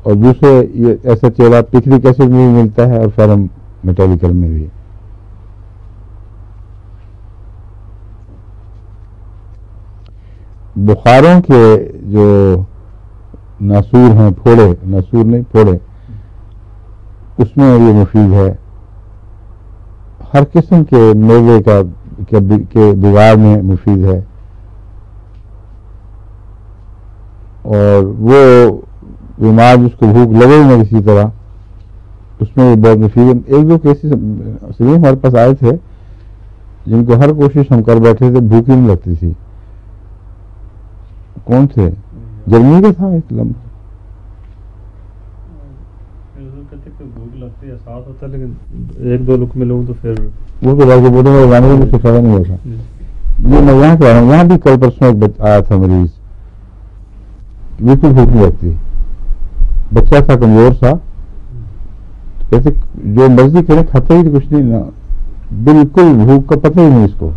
اور دوسرے یہ ایسا چہرہ پکھرک ایسڈ میں بھی ملتا ہے اور فیرم میٹالیکل میں بھی. بخاروں کے جو ناسور ہیں، پھوڑے، ناسور نہیں پھوڑے، اس میں یہ مفید ہے. ہر قسم کے میوے کے بگاڑ میں مفید ہے. اور وہ بیمار جس کو بھوک لگے نہ کسی طرح، اس میں بھی بہت مفید ہے. ایک دو کیسز سلیم ہمارے پاس آئے تھے جن کو ہر کوشش ہم کر بیٹھے تھے، بھوک ہی نہیں لگتی تھی. کون تھے؟ جرمنی کا تھا ایک لمبا. بھوک لگتی ہے، احساس ہوتا ہے، لیکن ایک دو لقمے لوں تو پھر وہ تو بات بولوں گا جانے میں سے فائدہ نہیں ہوتا. یہ میں یہاں کہہ رہا ہوں، یہاں بھی کل پرسوں ایک آیا تھا مریض، بالکل بھوک نہیں لگتی، بچہ تھا کمزور سا، کیسے جو مرضی کرے کھاتا ہی کچھ نہیں نا، بالکل بھوک کا پتہ ہی نہیں اس کو.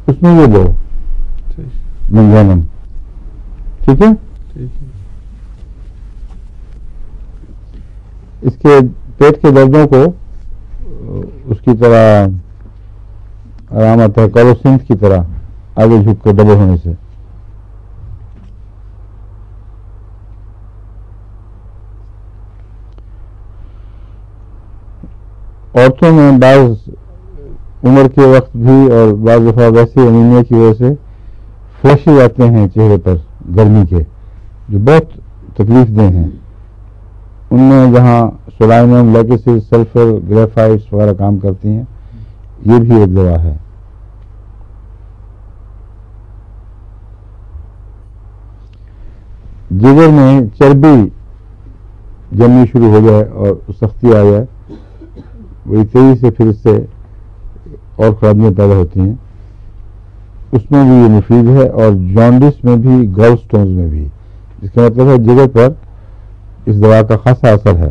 اس میں یہ دو منگانم، ٹھیک ہے. اس کے پیٹ کے دردوں کو اس کی طرح آرام آتا ہے، کالوسنتھ کی طرح آگے جھک کر دبے ہونے سے. عورتوں میں بعض عمر کے وقت بھی اور بعض دفعہ ویسی انیمیا کی وجہ سے فلیشز آتے ہیں چہرے پر گرمی کے، جو بہت تکلیف دہ ہیں. ان میں جہاں سولائنم، لیکسس، سلفر، گریفائٹس وغیرہ کام کرتی ہیں، یہ بھی ایک دوا ہے. جگر میں چربی جمنی شروع ہو جائے اور سختی آ جائے، بڑی تیزی سے پھر اس سے اور خرابیاں پیدا ہوتی ہیں، اس میں بھی یہ مفید ہے. اور جانڈس میں بھی، گال سٹونز میں بھی، جس کا مطلب ہے جگر پر اس دوا کا خاصا اثر ہے.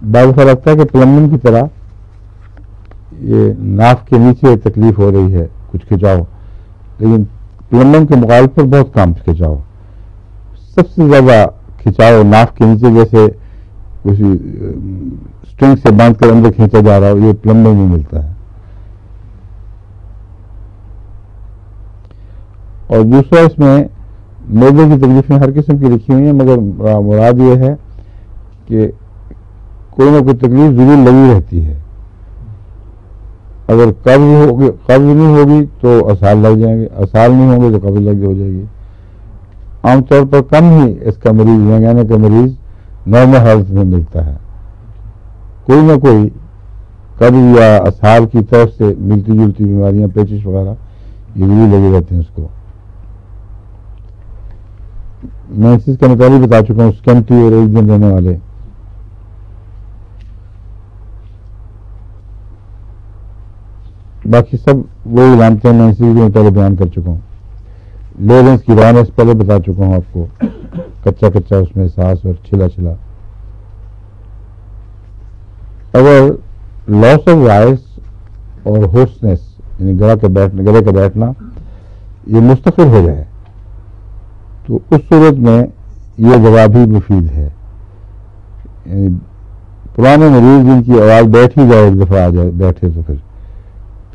بعض دفعہ لگتا ہے کہ پلمبنگ کی طرح یہ ناف کے نیچے تکلیف ہو رہی ہے، کچھ کھچاؤ، لیکن پلمبنگ کے مقابلے پر بہت کم کھچاؤ. سب سے زیادہ کھچاؤ ناف کے نیچے، جیسے کسی اسٹرنگ سے باندھ کر اندر کھینچا جا رہا ہو، یہ پلمبنگ میں ملتا ہے. اور دوسرا اس میں معدے کی تکلیفیں ہر قسم کی لکھی ہوئی ہیں، مگر مراد یہ ہے کہ کوئی نہ کوئی تکلیف ضرور لگی رہتی ہے. اگر قبض نہیں ہوگی تو اسہال لگ جائیں گے، اسہال نہیں ہوں گے تو قبض لگ ہو جائے گی. عام طور پر کم ہی اس کا مریض، منگانے کا مریض نارمل حالت میں ملتا ہے. کوئی نہ کوئی قبض یا اسہال کی طرف سے ملتی جلتی بیماریاں، پیچش وغیرہ، یہ ضرور لگے رہتے ہیں اس کو. میں اس چیز کا مثال ہی بتا چکا ہوں، اسکینٹی اور ایک دن رہنے والے. باقی سب وہی علامتیں میں اسی لیے پہلے بیان کر چکا ہوں. لورنس کی رانس پہلے بتا چکا ہوں آپ کو، کچا کچا اس میں احساس اور چھلا چھلا. اگر لاس آف وائس اور ہوسنس، یعنی گلے کا بیٹھنا یہ مستقل ہو جائے تو اس صورت میں یہ دوا بھی مفید ہے. یعنی پرانے مریض جن کی آواز بیٹھ ہی جائے، ایک دفعہ آ جائے بیٹھے تو پھر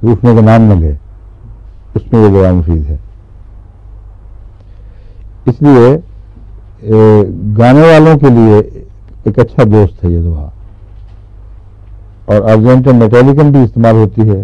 اٹھنے کا نام نہ لے، اس میں یہ دوا مفید ہے. اس لیے گانے والوں کے لیے ایک اچھا دوست ہے یہ دوا. اور ارجنٹم میٹیلیکم بھی استعمال ہوتی ہے